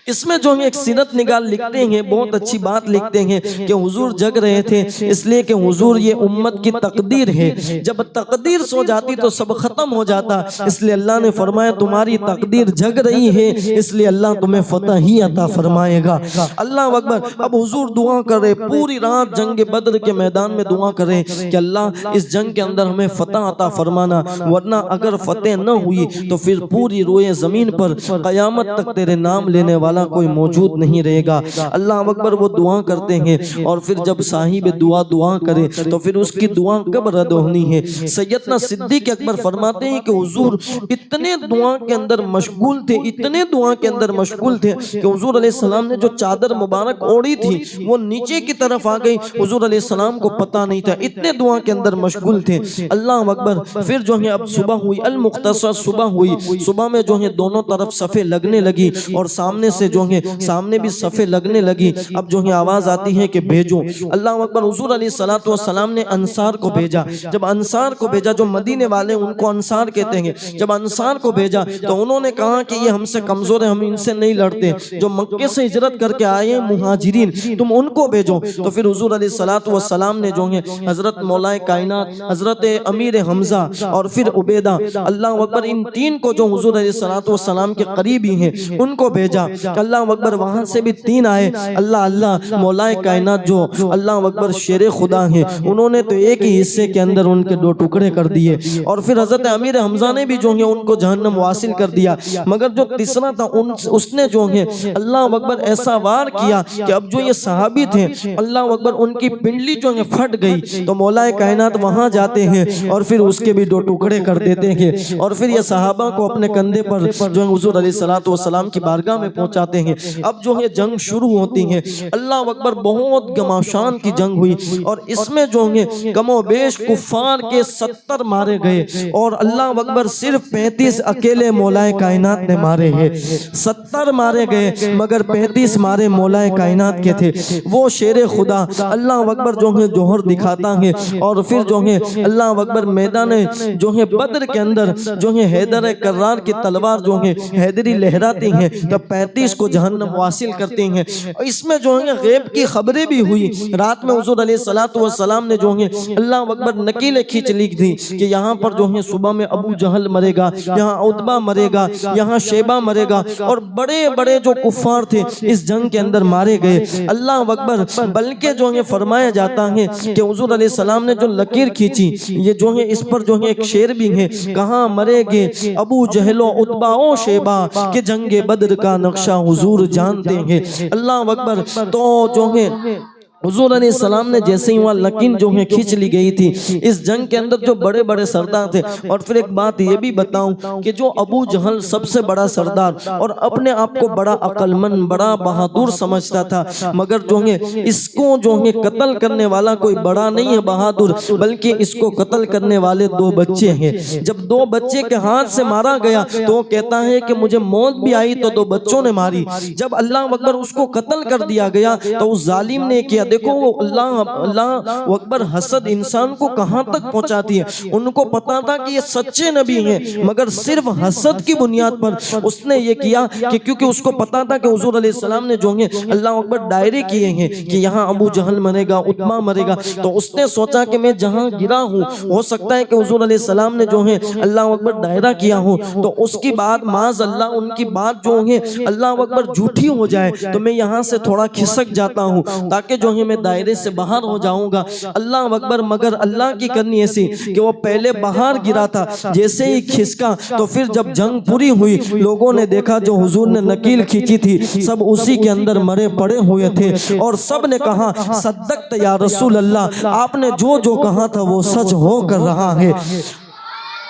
اس میں جو ایک سیرت نگار لکھتے ہیں، بہت اچھی بات لکھتے ہیں کہ حضور جگ رہے تھے، اس لیے کہ حضور یہ امت کی تقدیر ہے، جب تقدیر سو جاتی تو سب ختم ہو جاتا، اس لیے اللہ نے فرمایا تمہاری تقدیر جگ رہی ہے، اس لیے اللہ تمہیں فتح ہی عطا فرمائے گا۔ اللہ اکبر۔ اب حضور دعا کر رہے، پوری رات جنگ بدر کے میدان میں دعا کر رہے کہ اللہ اس جنگ کے اندر ہمیں فتح عطا فرمانا، ورنہ اگر فتح نہ ہوئی تو پھر پوری روئے زمین پر قیامت تک تیرے نام لینے والا کوئی موجود نہیں رہے گا۔ اللہ اکبر۔ وہ دعا کرتے ہیں اور پھر جب صاحب دعا کرے تو پھر اس کی دعا کب رد ہونی ہے؟ سیدنا صدیق اکبر فرماتے ہیں کہ حضور اتنے دعا کے اندر مشغول تھے، اتنے دعا کے اندر مشغول تھے کہ حضور علیہ السلام نے جو چادر مبارک اوڑی تھی وہ نیچے کی طرف آ گئی، حضور علیہ السلام کو پتہ نہیں تھا، اتنے دعا کے اندر مشغول تھے۔ اللہ اکبر۔ پھر جو ہے اب صبح ہوئی، المختصر صبح ہوئی، صبح میں جو ہے دونوں طرف صفیں لگنے لگی اور سامنے سے جو ہے سامنے بھی صفیں لگنے لگی۔ اب جو ہے آواز آتی ہے کہ بھیجو۔ اللہ اکبر۔ حضور علیہ السلام نے انصار کو بھیجا، جب انصار کو بھیجا، جو مدینے والے ان کو انصار کہتے ہیں، جب انصار کو بھیجا تو انہوں نے کہا کہ یہ ہم سے کمزور ہیں، ہم ان سے نہیں لڑتے، جو مکے سے ہجرت کر کے آئے ہیں مہاجرین تم ان کو بھیجو۔ تو پھر حضور علیہ السلام نے جو ہے حضرت مولا کائنات حضرت امیر حمزہ اور پھر عبیدہ، اللہ اکبر، ان تین کو جو حضور علیہ السلام کے قریبی ہیں ان کو بھیجا۔ اللہ اکبر۔ وہاں سے بھی تین آئے، اللہ مولا کائنات جو اللہ اکبر شیر خدا ہیں، انہوں نے تو ایک ہی حصے کے اندر ان کے دو ٹکڑے کر دیے، اور پھر حضرت امیر حمزہ نے بھی جو ہے ان کو جہنم واصل کر دیا، مگر جو تیسرا تھا اس نے جو ہے اللہ اکبر ایسا وار کیا کہ اب جو یہ صحابی تھے اللہ اکبر ان کی پنڈلی جو ہے پھٹ گئی، تو مولا کائنات وہاں جاتے ہیں اور پھر اس کے بھی دو ٹکڑے کر دیتے ہیں، اور پھر یہ صحابہ کو اپنے کندھے پر جو ہے حضور علیہ السلام کی بارگاہ میں پہنچاتے ہیں۔ اب جو ہے جنگ شروع ہوتی ہے، اللہ اکبر، بہت گماشان کی جنگ ہوئی، اور اس میں جو ہے کم و بیش کفار کے 70 مارے گئے، اور اللہ اکبر صرف 35 اکیلے مولا کائنات نے مارے ہیں۔ 70 مارے گئے مگر 35 مارے مولا کائنات کے تھے۔ وہ شیر خدا اللہ اکبر جو ہے جوہر دکھاتا ہے، اور پھر جو ہے اللہ اکبر میدان جو ہے بدر کے اندر جو ہے حیدر کرار کی تلوار جو ہے حیدری لہراتی ہیں، تب 35 کو جہنم واصل کرتے ہیں۔ اس میں جو ہے غیب کی خبریں بھی ہوئی، رات میں حضور علیہ السلام نے جو ہے اللہ اکبر نکیلیں کھینچ لی تھی کہ یہاں پر جو ہے صبح میں ابو جہل مرے گا، یہاں عتبہ مرے گا، یہاں شیبہ مرے گا، اور بڑے بڑے جو کفار تھے اس جنگ کے اندر مارے گئے۔ اللہ اکبر۔ بلکہ جو ہے فرمایا جاتا ہے کہ حضور علیہ السلام نے جو لکیر کھینچی، یہ جو ہے اس پر جو ہے ایک شعر بھی ہے، کہاں مرے گے ابو جہل و عتبہ و شیبہ، کہ جنگ بدر کا نقشہ حضور جانتے ہیں۔ اللہ اکبر۔ تو جو ہے حضور علیہ السلام نے جیسے ہی وہاں لکیر جو ہے کھینچ لی گئی تھی، اس جنگ کے اندر جو بڑے بڑے سردار تھے، اور پھر ایک بات یہ بھی بتاؤں کہ جو ابو جہل سب سے بڑا سردار اور اپنے آپ کو بڑا عقل مند، بڑا بہادر سمجھتا تھا، مگر جو ہے اس کو جو ہے قتل کرنے والا کوئی بڑا نہیں ہے بہادر، بلکہ اس کو قتل کرنے والے 2 بچے ہیں۔ جب 2 بچے کے ہاتھ سے مارا گیا تو وہ کہتا ہے کہ مجھے موت بھی آئی تو 2 بچوں نے ماری۔ جب اللہ اکبر اس کو قتل کر دیا گیا تو اس ظالم نے کیا، دیکھو وہ اللہ اکبر، حسد انسان کو کہاں تک پہنچاتی ہے۔ ان کو پتا تھا کہ یہ سچے نبی ہیں، مگر صرف حسد کی بنیاد پر اس نے یہ کیا کہ کیونکہ اس کو پتا تھا کہ حضور علیہ السلام نے جو ہے اللہ اکبر دائرے کیے ہیں کہ یہاں ابو جہل مرے گا، عتبہ مرے گا، تو اس نے سوچا کہ میں جہاں گرا ہوں ہو سکتا ہے کہ حضور علیہ السلام نے جو ہے اللہ اکبر دائرہ کیا ہوں، تو اس کی بات معاذ اللہ ان کی بات جو ہے اللہ اکبر جھوٹی ہو جائے، تو میں یہاں سے تھوڑا کھسک جاتا ہوں تاکہ جو ہے میں دائرے سے باہر ہو جاؤں گا۔ اللہ اکبر۔ مگر اللہ کی کرنی ایسی کہ وہ پہلے باہر گرا تھا، جیسے ہی کھسکا تو پھر جب جنگ پوری ہوئی لوگوں نے دیکھا جو حضور نے نکیل کھینچی تھی سب اسی کے اندر مرے پڑے ہوئے تھے، اور سب نے کہا صدقت یا رسول اللہ، آپ نے جو جو کہا تھا وہ سچ ہو کر رہا ہے۔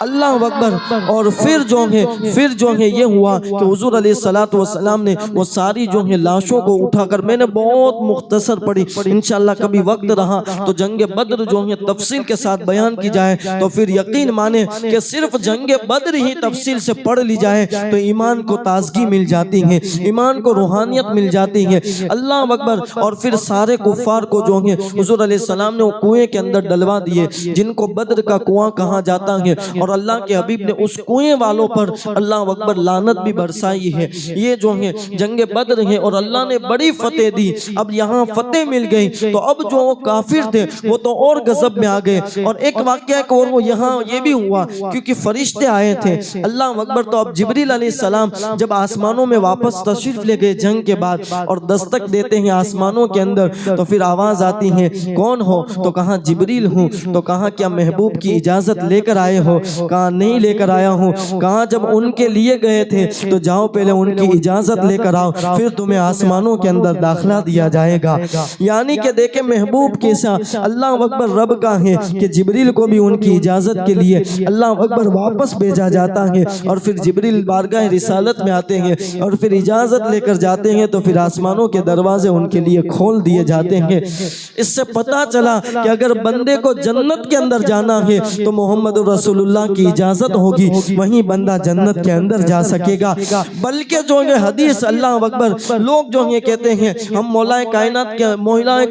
اللہ اکبر۔ اور پھر جو ہے یہ ہوا کہ حضور علیہ السلام نے وہ ساری جو ہے لاشوں کو اٹھا کر، میں نے بہت مختصر پڑھی، انشاءاللہ کبھی وقت رہا تو جنگ بدر جو ہے تفصیل کے ساتھ بیان کی جائے تو پھر یقین مانے کہ صرف جنگ بدر ہی تفصیل سے پڑھ لی جائے تو ایمان کو تازگی مل جاتی ہے، ایمان کو روحانیت مل جاتی ہے۔ اللہ اکبر۔ اور پھر سارے کفار کو جو ہے حضور علیہ السلام نے وہ کنویں کے اندر ڈلوا دیے، جن کو بدر کا کنواں کہا جاتا ہے، اور اللہ کے حبیب نے اس کنویں والوں پر اللہ اکبر لعنت بھی برسائی ہے۔ یہ جو ہے جنگ بدر ہے اور اللہ نے بڑی فتح دی۔ اب یہاں فتح مل گئی تو اب جو وہ کافر تھے وہ تو اور غضب میں آ گئے۔ اور ایک واقعہ کہ اور وہ یہاں یہ بھی ہوا کیونکہ فرشتے آئے تھے اللہ اکبر، تو اب جبریل علیہ السلام جب آسمانوں میں واپس تشریف لے گئے جنگ کے بعد اور دستک دیتے ہیں آسمانوں کے اندر، تو پھر آواز آتی ہے کون ہو؟ تو کہا جبریل ہوں۔ تو کہا کیا محبوب کی اجازت لے کر آئے ہو؟ کہا نہیں لے کر آیا ہوں۔ کہا جب ان کے لیے گئے تھے تو جاؤ پہلے ان کی اجازت لے کر آؤ، پھر تمہیں آسمانوں کے اندر داخلہ دیا جائے گا۔ یعنی کہ دیکھیں محبوب کیسا اللہ اکبر رب کا ہے کہ جبریل کو بھی ان کی اجازت کے لیے اللہ اکبر واپس بھیجا جاتا ہے، اور پھر جبریل بارگاہ رسالت میں آتے ہیں اور پھر اجازت لے کر جاتے ہیں، تو پھر آسمانوں کے دروازے ان کے لیے کھول دیے جاتے ہیں۔ اس سے پتا چلا کہ اگر بندے کو جنت کے اندر جانا ہے تو محمد رسول اللہ کی اجازت ہوگی، وہیں بندہ جنت کے اندر جا سکے گا۔ بلکہ جو یہ حدیث اللہ اکبر لوگ جو یہ کہتے ہیں ہم مولا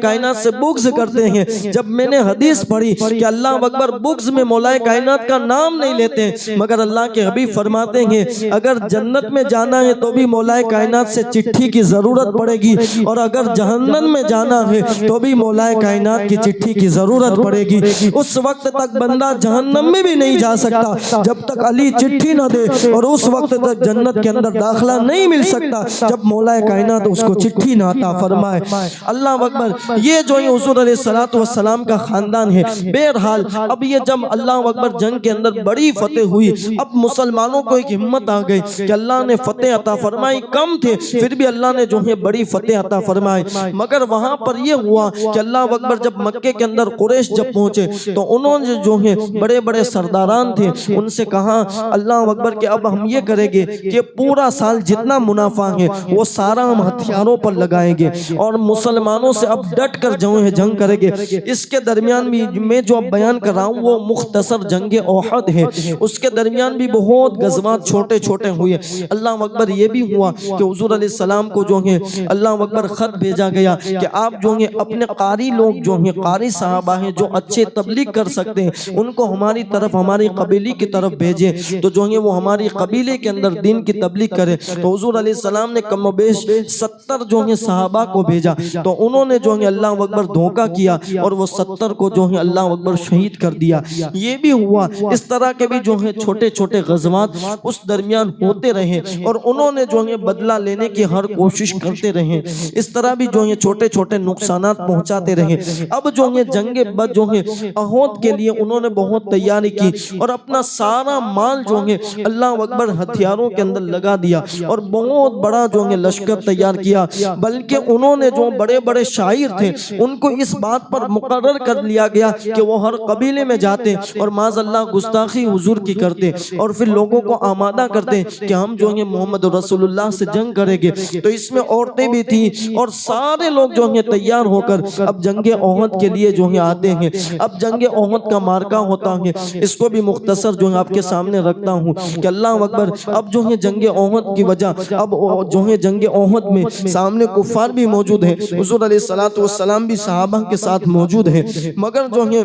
کائنات سے بغض کرتے ہیں، جب میں نے حدیث پڑھی کہ اللہ اکبر بغض میں مولا کائنات کا نام نہیں لیتے، مگر اللہ کے حبیب فرماتے ہیں اگر جنت میں جانا ہے تو بھی مولا کائنات سے چٹھی کی ضرورت پڑے گی، اور اگر جہنم میں جانا ہے تو بھی مولا کائنات کی چٹھی کی ضرورت پڑے گی۔ اس وقت تک بندہ جہنم میں بھی نہیں جا سکتا جب تک علی چٹھی نہ دے، اور اس وقت تک جنت کے اندر داخلہ نہیں مل سکتا جب مولا کائنات اس کو چٹھی نہ عطا فرمائے۔ اللہ اکبر، یہ جو حضور علیہ السلام کا خاندان ہے۔ بہرحال اب یہ جب اللہ اکبر جنگ کے اندر بڑی فتح ہوئی، اب مسلمانوں کو ایک ہمت آ گئی کہ اللہ نے فتح عطا فرمائی، کم تھے پھر بھی اللہ نے جو ہے بڑی فتح عطا فرمائی۔ مگر وہاں پر یہ ہوا کہ اللہ اکبر جب مکے کے اندر قریش جب پہنچے تو انہوں نے جو ہے بڑے بڑے سرداران تھے ان سے کہا اللہ اکبر کہ اب ہم یہ کریں گے کہ پورا سال جتنا منافع ہے وہ سارا ہم ہتھیاروں پر لگائیں گے اور مسلمانوں سے اب ڈٹ کر جو ہے جنگ کریں گے۔ اس کے درمیان بھی میں جو اب بیان کر رہا ہوں وہ مختصر جنگ احد ہے، اس کے درمیان بھی بہت غزوات چھوٹے چھوٹے ہوئے۔ اللہ اکبر یہ بھی ہوا کہ حضور علیہ السلام کو جو ہے اللہ اکبر خط بھیجا گیا کہ آپ جو ہیں اپنے قاری لوگ جو ہیں قاری صحابہ ہیں جو اچھے تبلیغ کر سکتے ہیں ان کو ہماری طرف ہماری قبیلے کی طرف بھیجیں تو جو ہیں وہ ہماری قبیلے کے اندر دین کی تبلیغ کرے۔ تو حضور علیہ السلام نے کم و بیش 70 جو ہیں صحابہ کو بھیجا، تو انہوں نے جو ہیں اللہ اکبر دھوکہ کیا اور وہ 70 کو جو ہیں اللہ اکبر شہید کر دیا۔ یہ بھی ہوا، اس طرح کے بھی جو ہیں چھوٹے چھوٹے غزوات اس درمیان ہوتے رہے اور انہوں نے جو ہیں بدلہ لینے کی ہر کوشش کرتے رہے، اس طرح بھی جو ہیں چھوٹے چھوٹے نقصانات پہنچاتے رہے۔ اب جو ہیں جنگ بد جو ہیں احد کے لیے انہوں نے بہت تیاری کی اور اپنا سارا مال جو ہیں اللہ اکبر ہتھیاروں کے اندر لگا دیا اور بہت بڑا جو ہیں لشکر تیار کیا۔ بلکہ انہوں نے جو بڑے بڑے شاعر تھے ان کو اس بات پر مقرر کر لیا گیا کہ وہ ہر قبیلے میں جاتے اور معاذ اللہ گستاخی حضور کی کرتے اور پھر لوگوں کو آمادہ کرتے کہ ہم جو ہیں محمد رسول اللہ سے جنگ کریں گے۔ تو اس میں عورتیں بھی تھیں اور سارے لوگ جو ہیں تیار ہو کر اب جنگ احد کے لیے جو ہیں آتے ہیں۔ اب جنگ احد کا مارکہ ہوتا ہے، اس کو بھی مختصر جو ہے آپ کے سامنے رکھتا ہوں کہ اللہ اکبر اب جو ہے جنگ احد کی وجہ اب جو ہے جنگ احد میں سامنے کفار بھی موجود ہیں، حضور علیہ السلام بھی صحابہ کے ساتھ موجود ہیں، مگر جو ہے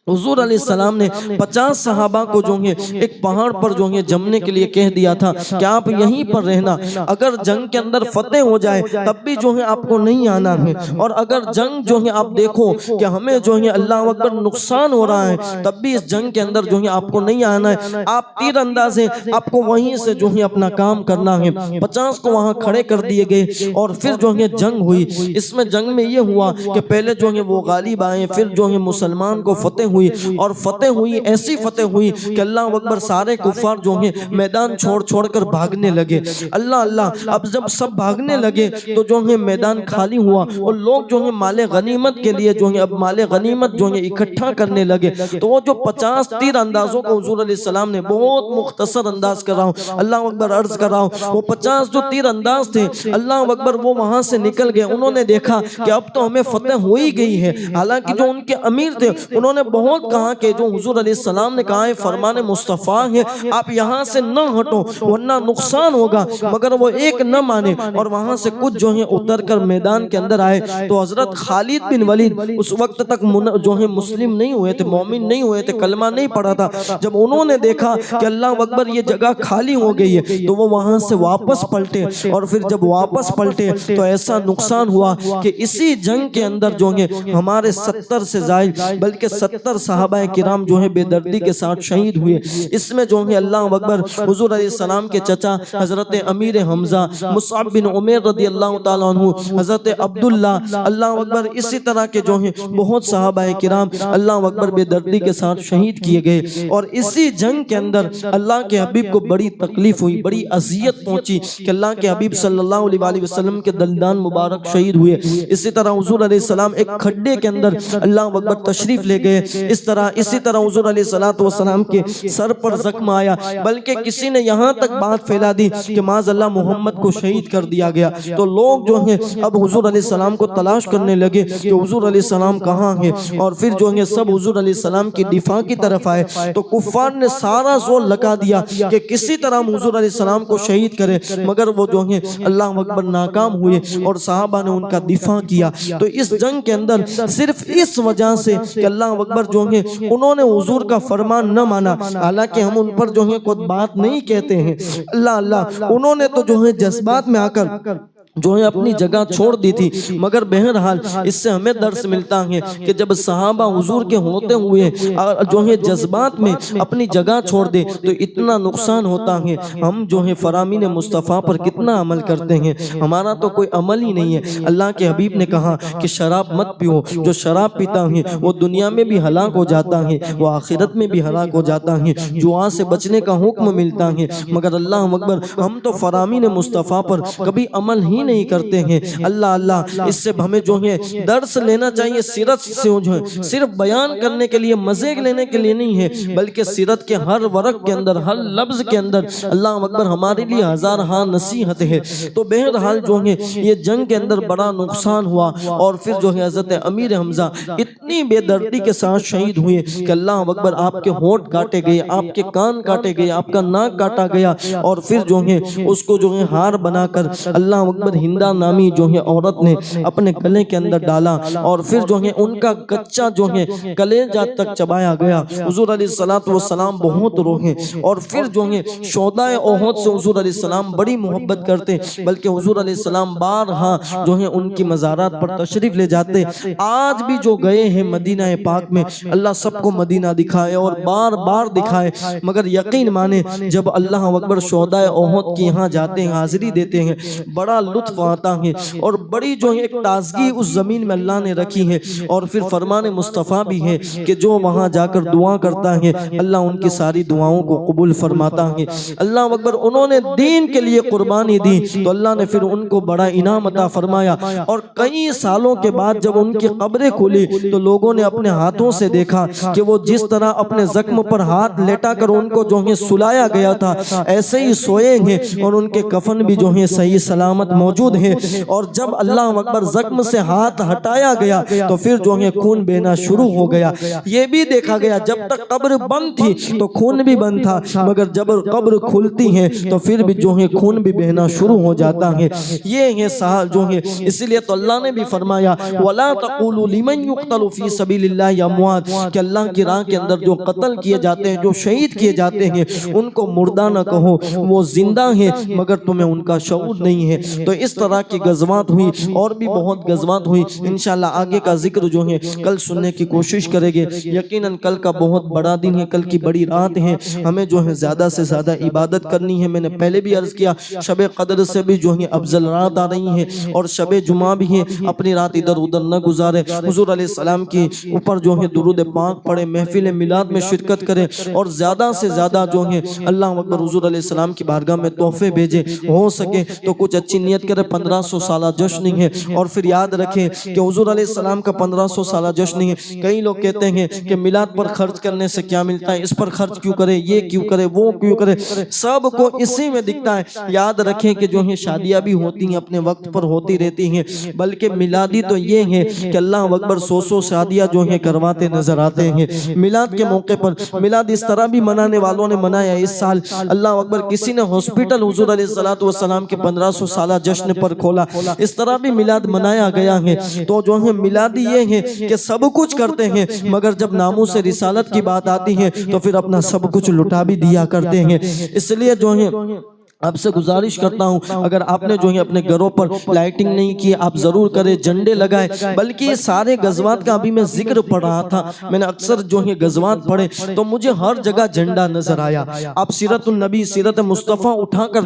حضور علیہ السلام نے 50 صحابہ کو جو ہے ایک پہاڑ پر جو ہے جمنے کے لیے کہہ دیا تھا کہ آپ یہیں پر رہنا، اگر جنگ کے اندر فتح ہو جائے تب بھی جو ہے آپ کو نہیں آنا ہے، اور اگر جنگ جو ہے آپ دیکھو کہ ہمیں جو ہے اللہ اکبر نقصان ہو رہا ہے تب بھی اس جنگ کے اندر جو ہے آپ کو نہیں آنا ہے، آپ تیر انداز ہیں، آپ کو وہیں سے جو ہے اپنا کام کرنا ہے۔ 50 کو وہاں کھڑے کر دیے گئے اور پھر جو ہے جنگ ہوئی۔ اس میں جنگ میں یہ ہوا کہ پہلے جو ہے وہ غالب آئے، پھر جو ہے مسلمان کو فتح ہوئی اور فتح ہوئی ایسی فتح ہوئی کہ اللہ اکبر سارے کفار جو ہیں میدان چھوڑ چھوڑ کر بھاگنے لگے۔ اللہ اللہ، اب جب سب بھاگنے لگے تو جو ہے میدان خالی ہوا اور لوگ جو ہیں مال غنیمت کے لیے جو ہیں اب مال غنیمت جو ہیں اکٹھا کرنے لگے۔ تو وہ جو 50 تیر اندازوں کو حضور علیہ السلام نے بہت مختصر انداز کر رہا ہوں اللہ اکبر عرض کر رہا ہوں، وہ 50 جو تیر انداز تھے اللہ اکبر وہ وہاں سے نکل گئے۔ انہوں نے دیکھا کہ اب تو ہمیں فتح ہو ہی گئی ہے، حالانکہ جو ان کے امیر تھے انہوں نے بہت بہت کہا کہ جو حضور علیہ السلام نے کہا ہے فرمان مصطفیٰ ہے، آپ یہاں سے نہ ہٹو ورنہ نقصان ہوگا، مگر وہ ایک نہ مانے اور وہاں سے کچھ جو ہیں اتر کر میدان کے اندر آئے۔ تو حضرت خالد بن ولید اس وقت تک جو ہیں مسلم نہیں ہوئے تھے، مومن نہیں ہوئے تھے، کلمہ نہیں پڑھا تھا۔ جب انہوں نے دیکھا کہ اللہ اکبر یہ جگہ خالی ہو گئی ہے تو وہ وہاں سے واپس پلٹے، اور پھر جب واپس پلٹے تو ایسا نقصان ہوا کہ اسی جنگ کے اندر جو ہیں ہمارے 70 سے زائد بلکہ 70 صحابہ کرام جو ہیں بے دردی کے ساتھ شہید ہوئے۔ اس میں جو ہیں اللہ اکبر حضور علیہ السلام کے چچا حضرت امیر حمزہ مصعب بن عمیر رضی اللہ تعالیٰ عنہ، حضرت عبداللہ، اللہ اکبر اسی طرح کے جو ہیں بہت صحابہ کرام اللہ اکبر بے دردی کے ساتھ شہید کیے گئے۔ اور اسی جنگ کے اندر اللہ کے حبیب کو بڑی تکلیف ہوئی، بڑی اذیت پہنچی کہ اللہ کے حبیب صلی اللہ علیہ وسلم کے دندان مبارک شہید ہوئے۔ اسی طرح حضور علیہ السلام ایک کھڈے کے اندر اللہ اکبر تشریف لے گئے۔ اسی طرح حضور علیہ السلام کے سر پر زخم آیا، بلکہ کسی نے یہاں تک بات پھیلا دی کہ معاذ اللہ محمد کو شہید کر دیا گیا۔ تو لوگ جو ہیں اب حضور علیہ السلام کو تلاش کرنے لگے کہ حضور علیہ السلام کہاں ہیں، اور پھر جو ہیں سب حضور علیہ السلام کی دفاع کی طرف آئے۔ تو کفار نے سارا زور لگا دیا کہ کسی طرح حضور علیہ السلام کو شہید کرے، مگر وہ جو ہیں اللہ اکبر ناکام ہوئے اور صحابہ نے ان کا دفاع کیا۔ تو اس جنگ کے اندر صرف اس وجہ سے کہ اللہ اکبر جو ہیں انہوں نے حضور کا فرمان نہ مانا، حالانکہ ہم ان پر جو ہیں کوئی بات نہیں کہتے ہیں، اللہ انہوں نے تو جو ہے جذبات میں آ کر جو ہے اپنی جگہ چھوڑ دی تھی۔ مگر بہرحال اس سے ہمیں درس ملتا ہے کہ جب صحابہ حضور کے ہوتے ہوئے جو ہے جذبات میں اپنی جگہ چھوڑ دے تو اتنا نقصان ہوتا ہے۔ ہم جو ہے فرامین مصطفیٰ پر کتنا عمل کرتے ہیں، ہمارا تو کوئی عمل ہی نہیں ہے۔ اللہ کے حبیب نے کہا کہ شراب مت پیو، جو شراب پیتا ہے وہ دنیا میں بھی ہلاک ہو جاتا ہے، وہ آخرت میں بھی ہلاک ہو جاتا ہے۔ جوا سے بچنے کا حکم ملتا ہے، مگر اللہ اکبر ہم تو فرامین مصطفیٰ پر کبھی عمل ہی نہیں کرتے ہیں۔ اللہ اس سے ہمیں جو ہے درس لینا چاہیے سیرت سے، جو ہے صرف بیان کرنے کے لیے مزے لینے کے لیے نہیں ہے، بلکہ سیرت کے ہر ورق کے اندر ہر لفظ کے اندر اللہ اکبر ہمارے لیے ہزار ہاں نصیحت ہے۔ تو بہرحال جو ہے یہ جنگ کے اندر بڑا نقصان ہوا، اور پھر جو ہے حضرت امیر حمزہ اتنی بے دردی کے ساتھ شہید ہوئے کہ اللہ اکبر آپ کے ہونٹ کاٹے گئے، آپ کے کان کاٹے گئے، آپ کا ناک کاٹا گیا، اور پھر جو ہے اس کو جو ہے ہار بنا کر اللہ اکبر ہندہ نامی جو ہے عورت نے اپنے گلے کے اندر ڈالا، اور پھر جو ہے ان کا کچا جو ہے کلیجہ تک چبایا گیا۔ حضور علیہ السلام بہت روئے، اور پھر جو ہے شہداء احد سے حضور علیہ السلام بڑی محبت کرتے، بلکہ حضور علیہ السلام بارہا جو ہے ان کی مزارات پر تشریف لے جاتے۔ آج بھی جو گئے ہیں مدینہ پاک میں، اللہ سب کو مدینہ دکھائے اور بار بار دکھائے، مگر یقین مانے جب اللہ اکبر شہداء احد کی یہاں جاتے ہیں، حاضری دیتے ہیں، بڑا لطف آتا ہے، اور بڑی جو ہے ایک تازگی اس زمین میں اللہ نے رکھی ہے۔ اور پھر فرمان مصطفیٰ بھی ہے کہ جو وہاں جا کر دعا کرتا ہے اللہ ان کی ساری دعاؤں کو قبول فرماتا ہے۔ اللہ اکبر انہوں نے دین کے لیے قربانی دی تو اللہ نے پھر ان کو بڑا انعام عطا فرمایا، اور کئی سالوں کے بعد جب ان کی قبریں کھلی تو لوگوں نے اپنے ہاتھوں سے دیکھا کہ وہ جس طرح اپنے زخم پر ہاتھ لیٹا کر ان کو جو ہے سلایا گیا تھا ایسے ہی سوئے ہیں، اور ان کے کفن بھی جو ہے صحیح سلامت موجود ہے۔ اور جب اللہ اکبر زخم سے ہاتھ ہٹایا گیا تو پھر جو ہے خون بہنا شروع ہو گیا۔ یہ بھی دیکھا گیا جب تک قبر بند تھی تو خون بھی بند تھا، مگر جب قبر کھلتی ہے تو پھر بھی جو ہے خون بھی بہنا شروع ہو جاتا ہے۔ یہ ہے جو ہے اس لیے تو اللہ نے بھی فرمایا وَلَا تَقُولُوا لِمَنْ يُقْتَلُ فِي سَبِيلِ اللَّهِ أَمْوَاتٌ، کہ اللہ کی راہ کے اندر جو قتل کیے جاتے ہیں، جو شہید کیے جاتے ہیں، ان کو مردہ نہ کہو، وہ زندہ ہیں مگر تمہیں ان کا شعور نہیں ہے۔ تو اس طرح کی غزوات ہوئی، اور بھی بہت غزوات ہوئی۔ انشاءاللہ آگے کا ذکر جو ہے کل سننے کی کوشش کریں گے۔ یقیناً کل کا بہت بڑا دن ہے، کل کی بڑی رات ہے، ہمیں جو ہے زیادہ سے زیادہ عبادت کرنی ہے۔ میں نے پہلے بھی عرض کیا شب قدر سے بھی جو ہے افضل رات آ رہی ہے، اور شب جمعہ بھی ہے، اپنی رات ادھر ادھر نہ گزارے۔ حضور علیہ السلام کی اوپر جو ہے درود پاک پڑھے، محفل میلاد میں شرکت کرے، اور زیادہ سے زیادہ جو ہے اللہ اکبر حضور علیہ السلام کی بارگاہ میں تحفے بھیجے، ہو سکے تو کچھ اچھی نیت کے کرے 1500 سالہ جشن ہے، اور پھر یاد رکھیں کہ حضور علیہ السلام کا 1500 سالہ جشن ہے۔ کئی لوگ کہتے ہیں کہ میلاد پر خرچ کرنے سے کیا ملتا ہے، اس پر خرچ کیوں کرے، یہ کیوں کرے، وہ کیوں کرے، سب کو اسی میں دکھتا ہے۔ یاد رکھیں کہ جو ہیں شادیاں بھی ہوتی ہیں اپنے وقت پر ہوتی رہتی ہیں، بلکہ میلادی تو یہ ہے کہ اللہ اکبر 100 شادیاں جو ہیں کرواتے نظر آتے ہیں میلاد کے موقع پر۔ میلاد اس طرح بھی منانے والوں نے منایا اس سال، اللہ اکبر کسی نے ہاسپٹل حضور علیہ السلام کے 1500 سالہ جشن پر کھولا، اس طرح بھی میلاد منایا گیا ہے۔ تو جو ہے میلادی یہ ہے کہ سب کچھ کرتے ہیں، مگر جب ناموس رسالت کی بات آتی ہے تو پھر اپنا سب کچھ لٹا بھی دیا کرتے ہیں۔ اس لیے جو ہے آپ سے گزارش کرتا ہوں، اگر آپ نے جو ہے اپنے گھروں پر لائٹنگ نہیں کی آپ ضرور کریں، جھنڈے لگائیں۔ بلکہ یہ سارے غزوات کا ابھی میں ذکر پڑھ رہا تھا، میں نے اکثر جو ہے غزوات پڑھے تو مجھے ہر جگہ جھنڈا نظر آیا۔ آپ سیرت النبی، سیرت مصطفیٰ اٹھا کر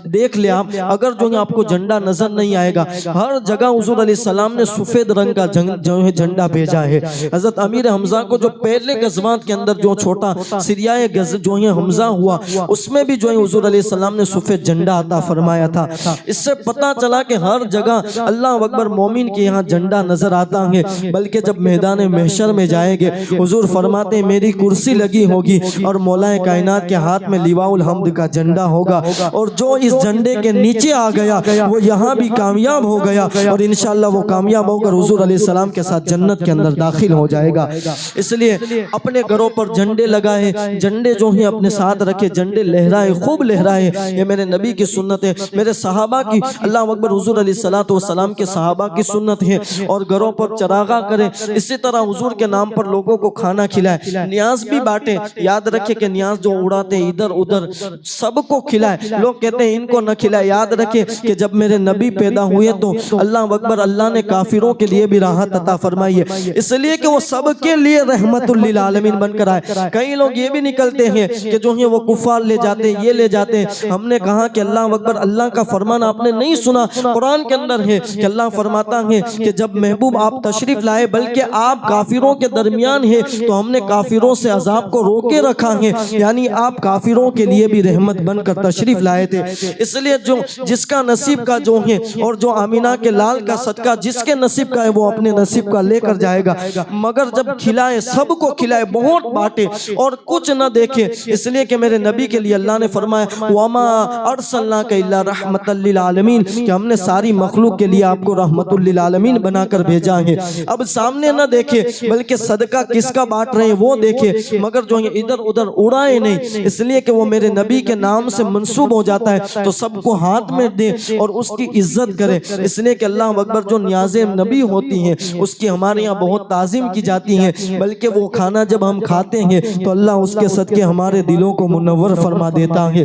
دیکھ لیں آپ، اگر جو ہے آپ کو جھنڈا نظر نہیں آئے گا، ہر جگہ حضور علیہ السلام نے سفید رنگ کا جو ہے جھنڈا بھیجا ہے۔ حضرت امیر حمزہ کو جو پہلے غزوات کے اندر جو چھوٹا سریائے جو ہے حمزہ ہوا، اس میں بھی جو ہے حضور علیہ السلام نے سفید جھنڈا عطا فرمایا تھا۔ اس سے پتہ چلا کہ ہر جگہ اللہ اکبر مومن کے یہاں جھنڈا نظر آتا ہے۔ بلکہ جب میدان محشر میں جائیں گے حضور فرماتے ہیں میری کرسی لگی ہوگی اور مولا کائنات کے ہاتھ میں لواء الحمد کا جھنڈا ہوگا، اور جو اس جھنڈے کے نیچے آ گیا وہ یہاں بھی کامیاب ہو گیا، اور انشاءاللہ وہ کامیاب ہو کر حضور علیہ السلام کے ساتھ جنت کے اندر داخل ہو جائے گا۔ اس لیے اپنے گھروں پر جھنڈے لگائے، جھنڈے جو ہیں اپنے ساتھ رکھے، جھنڈے لہرائے، خوب لہرائے۔ یہ میرے نبی کی سنت ہے، میرے صحابہ کی، اللہ اکبر حضور علیہ السلام کے صحابہ کی سنت ہے۔ اور گھروں پر چراغاں کریں، اسی طرح حضور کے نام پر لوگوں کو کھانا کھلائے، نیاز بھی بانٹیں۔ یاد رکھیں کہ نیاز جو اڑاتے ادھر ادھر سب کو کھلائے۔ لوگ کہتے ہیں ان کو نہ کھلائے، یاد رکھیں کہ جب میرے نبی پیدا ہوئے تو اللہ اکبر اللہ نے کافروں کے لیے بھی راحت عطا فرمائی ہے، اس لیے کہ وہ سب کے لیے رحمت للعالمین بن کر آئے۔ کئی لوگ یہ بھی نکلتے ہیں کہ جو ہیں وہ کفار لے جاتے ہیں، یہ لے جاتے ہیں۔ ہم نے کہا کہ اللہ اکبر اللہ کا فرمان آپ نے نہیں سنا، قرآن کے اندر ہے کہ اللہ فرماتا ہے کہ جب محبوب آپ تشریف لائے بلکہ آپ کافروں کے درمیان ہیں تو ہم نے کافروں سے عذاب کو روکے رکھا ہے، یعنی آپ کافروں کے لیے بھی رحمت بن کر تشریف لائے تھے۔ اس لیے جو جس کا نصیب کا جو ہے اور جو آمینہ کے لال کا صدقہ جس کے نصیب کا ہے وہ اپنے نصیب کا لے کر جائے گا، مگر جب کھلائے سب کو کھلائے، بہت بانٹے اور کچھ نہ دیکھے۔ اس لیے کہ میرے نبی کے لیے اللہ نے فرمایا وَمَا أَرْسَلْنَاكَ إِلَّا رَحْمَةً لِّلْعَالَمِينَ، کہ ہم نے ساری مخلوق کے لیے آپ کو رحمت للعالمین بنا کر بھیجا ہے۔ اب سامنے نہ دیکھے بلکہ صدقہ کس کا بانٹ رہے ہیں وہ دیکھے، مگر جو ہے ادھر ادھر اڑائے نہیں، اس لیے کہ وہ میرے نبی کے نام سے منسوب ہو جاتا ہے تو سب کو ہاتھ میں دے اور اس کی عزت کرے۔ اس لیے کہ اللہ اکبر جو نیاز نبی ہوتی ہیں اس کی ہمارے یہاں بہت تعظیم کی جاتی ہے، بلکہ وہ کھانا جب ہم کھاتے ہیں تو اللہ اس کے صدقے ہمارے دلوں کو منور فرما دیتا ہے۔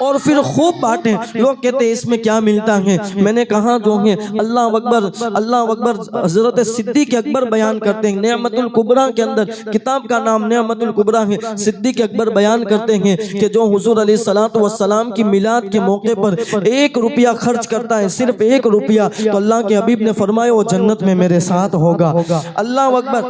اور پھر خوب بانٹیں۔ لوگ کہتے ہیں اس میں کیا ملتا ہے، میں نے کہا جو ہے اللہ اکبر حضرت صدیق اکبر بیان کرتے ہیں نعمت الکبریٰ کے اندر، کتاب کا نام نعمت الکبریٰ ہے، صدیق اکبر بیان کرتے ہیں کہ جو حضور علیہ السلام کی میلاد کے موقع پر 1 روپیہ خرچ کرتا ہے، صرف 1 روپیہ، تو اللہ کے حبیب نے فرمایا وہ جنت میں میرے ساتھ ہوگا۔ اللہ اکبر،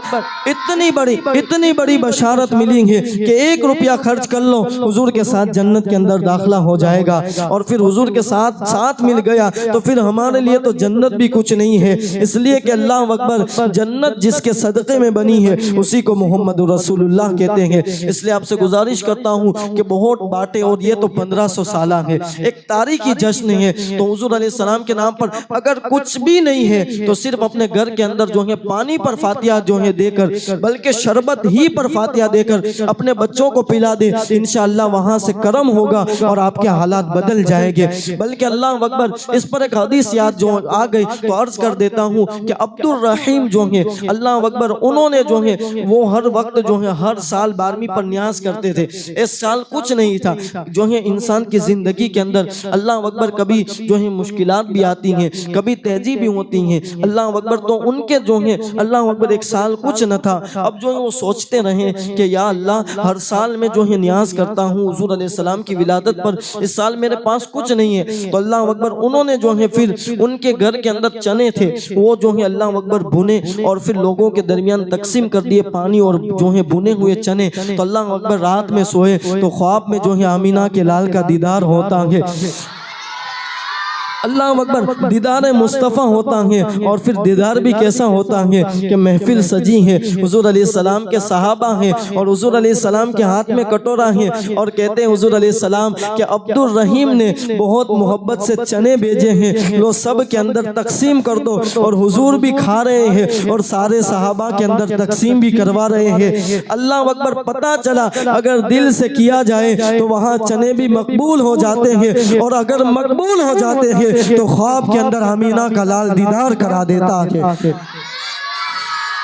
اتنی بڑی بشارت ملی ہے کہ 1 روپیہ خرچ کر لو حضور کے ساتھ جنت کے اندر داخلہ ہو جائے گا، اور پھر حضور کے ساتھ مل گیا تو پھر ہمارے لیے تو جنت بھی کچھ نہیں ہے۔ اس لیے کہ اللہ اکبر جنت جس کے صدقے میں بنی ہے اسی کو محمد رسول اللہ کہتے ہیں۔ اس لیے آپ سے گزارش کرتا ہوں کہ بہت بانٹے، اور یہ تو 1500 سالہ ہے، ایک تاریخی جشن ہے، تو حضور علیہ السلام کے نام پر اگر کچھ بھی نہیں ہے تو صرف اپنے گھر کے اندر جو ہے پانی پر فاتحہ جو ہے دے کر، بلکہ شربت ہی پر فاتحہ دے کر اپنے بچوں کو پلا دے، انشاءاللہ وہاں سے کرم ہوگا اور آپ کے حالات بدل جائیں گے۔ بلکہ اللہ اکبر اس پر ایک حدیث یاد جو آ گئی تو عرض کر دیتا ہوں کہ عبد الرحیم جو ہیں اللہ اکبر انہوں نے جو ہے وہ ہر وقت جو ہے ہر سال 12ویں پر نیاز کرتے تھے۔ اس سال کچھ نہیں تھا، جو ہے انسان کی زندگی کے اندر اللہ اکبر کبھی جو ہے مشکلات بھی آتی ہیں، کبھی تہذیب بھی ہوتی ہیں، اللہ اکبر تو ان کے جو ہے اللہ اکبر ایک سال کچھ نہ تھا۔ اب جو ہے وہ سوچتے رہے کہ یا اللہ ہر سال میں جو ہے نیاز کرتا ہوں حضور علیہ السلام کی ولادت پر، اس سال میرے پاس کچھ نہیں ہے، تو اللہ اکبر انہوں نے جو ہے پھر ان کے گھر کے اندر چنے تھے وہ جو ہے اللہ اکبر بھنے اور پھر لوگوں کے درمیان تقسیم کر دیے، پانی اور جو ہے بھنے ہوئے چنے، تو اللہ اکبر رات میں سوئے تو خواب میں جو ہے آمینہ کے لال کا دیدار ہوتا ہے۔ اللہ اکبر، دیدار مصطفیٰ ہوتا ہے، اور پھر دیدار بھی کیسا ہوتا ہے کہ محفل سجی ہے، حضور علیہ السلام کے صحابہ ہیں اور حضور علیہ السلام کے ہاتھ میں کٹورا ہے، اور کہتے ہیں حضور علیہ السلام کہ عبد الرحیم نے بہت محبت سے چنے بھیجے ہیں، لو سب کے اندر تقسیم کر دو، اور حضور بھی کھا رہے ہیں اور سارے صحابہ کے اندر تقسیم بھی کروا رہے ہیں۔ اللہ اکبر، پتہ چلا اگر دل سے کیا جائے تو وہاں چنے بھی مقبول ہو جاتے ہیں، اور اگر مقبول ہو جاتے ہیں تو خواب کے اندر آمینہ کا لال دیدار کرا دیتا ہے،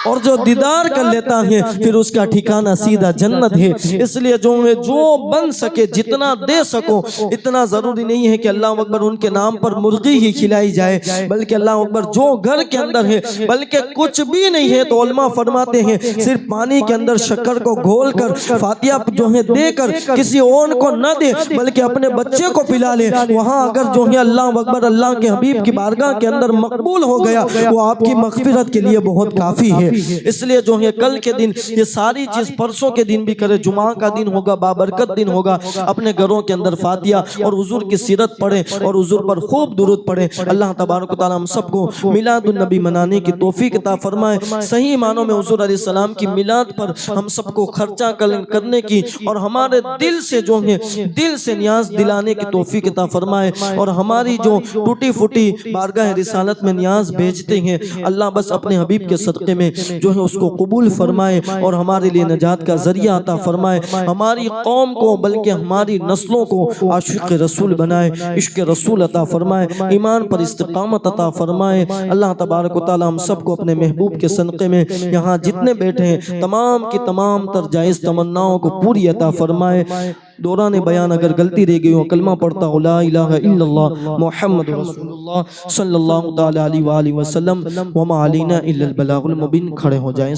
اور جو دیدار کر لیتا ہے پھر اس کا ٹھکانہ سیدھا جنت ہے۔ اس لیے جو بن سکے جتنا دے سکو، اتنا ضروری نہیں ہے کہ اللہ اکبر ان کے نام پر مرغی ہی کھلائی جائے، بلکہ اللہ اکبر جو گھر کے اندر ہے، بلکہ کچھ بھی نہیں ہے تو علماء فرماتے ہیں صرف پانی کے اندر شکر کو گھول کر فاتحہ دے کر کسی اور کو نہ دے بلکہ اپنے بچے کو پلا لے، وہاں اگر اللہ اکبر اللہ کے حبیب کی بارگاہ کے اندر مقبول ہو گیا، وہ آپ کی مغفرت کے لیے بہت کافی ہے۔ اس لیے کل کے دن یہ ساری چیز پرسوں کے دن بھی کرے، جمعہ کا دن ہوگا، بابرکت دن ہوگا، اپنے گھروں کے اندر فاتحہ اور حضور کی سیرت پڑھیں اور حضور پر خوب درود پڑھیں۔ اللہ تبارک و تعالی ہم سب کو میلاد النبی منانے کی توفیق عطا فرمائے، صحیح معنوں میں حضور علیہ السلام کی میلاد پر ہم سب کو خرچہ کرنے کی اور ہمارے دل سے دل سے نیاز دلانے کی توفیق عطا فرمائے، اور ہماری جو ٹوٹی پھوٹی بارگاہ رسالت میں نیاز بھیجتے ہیں، اللہ بس اپنے حبیب کے صدقے میں اس کو قبول فرمائے اور ہمارے لیے نجات کا ذریعہ عطا فرمائے، ہماری قوم کو بلکہ ہماری نسلوں کو عاشق رسول بنائے، عشق رسول عطا فرمائے، ایمان پر استقامت عطا فرمائے۔ اللہ تبارک و تعالی ہم سب کو اپنے محبوب کے صدقے میں یہاں جتنے بیٹھے ہیں تمام کی تمام تر جائز تمناؤں کو پوری عطا فرمائے۔ دوران بیان اگر غلطی رہ گئی ہو، کلمہ پڑھتا ہو لا الہ الا اللہ محمد رسول اللہ صلی اللہ تعالی علیہ وآلہ وسلم، وما علینا الا البلاغ المبین، کھڑے ہو جائیں۔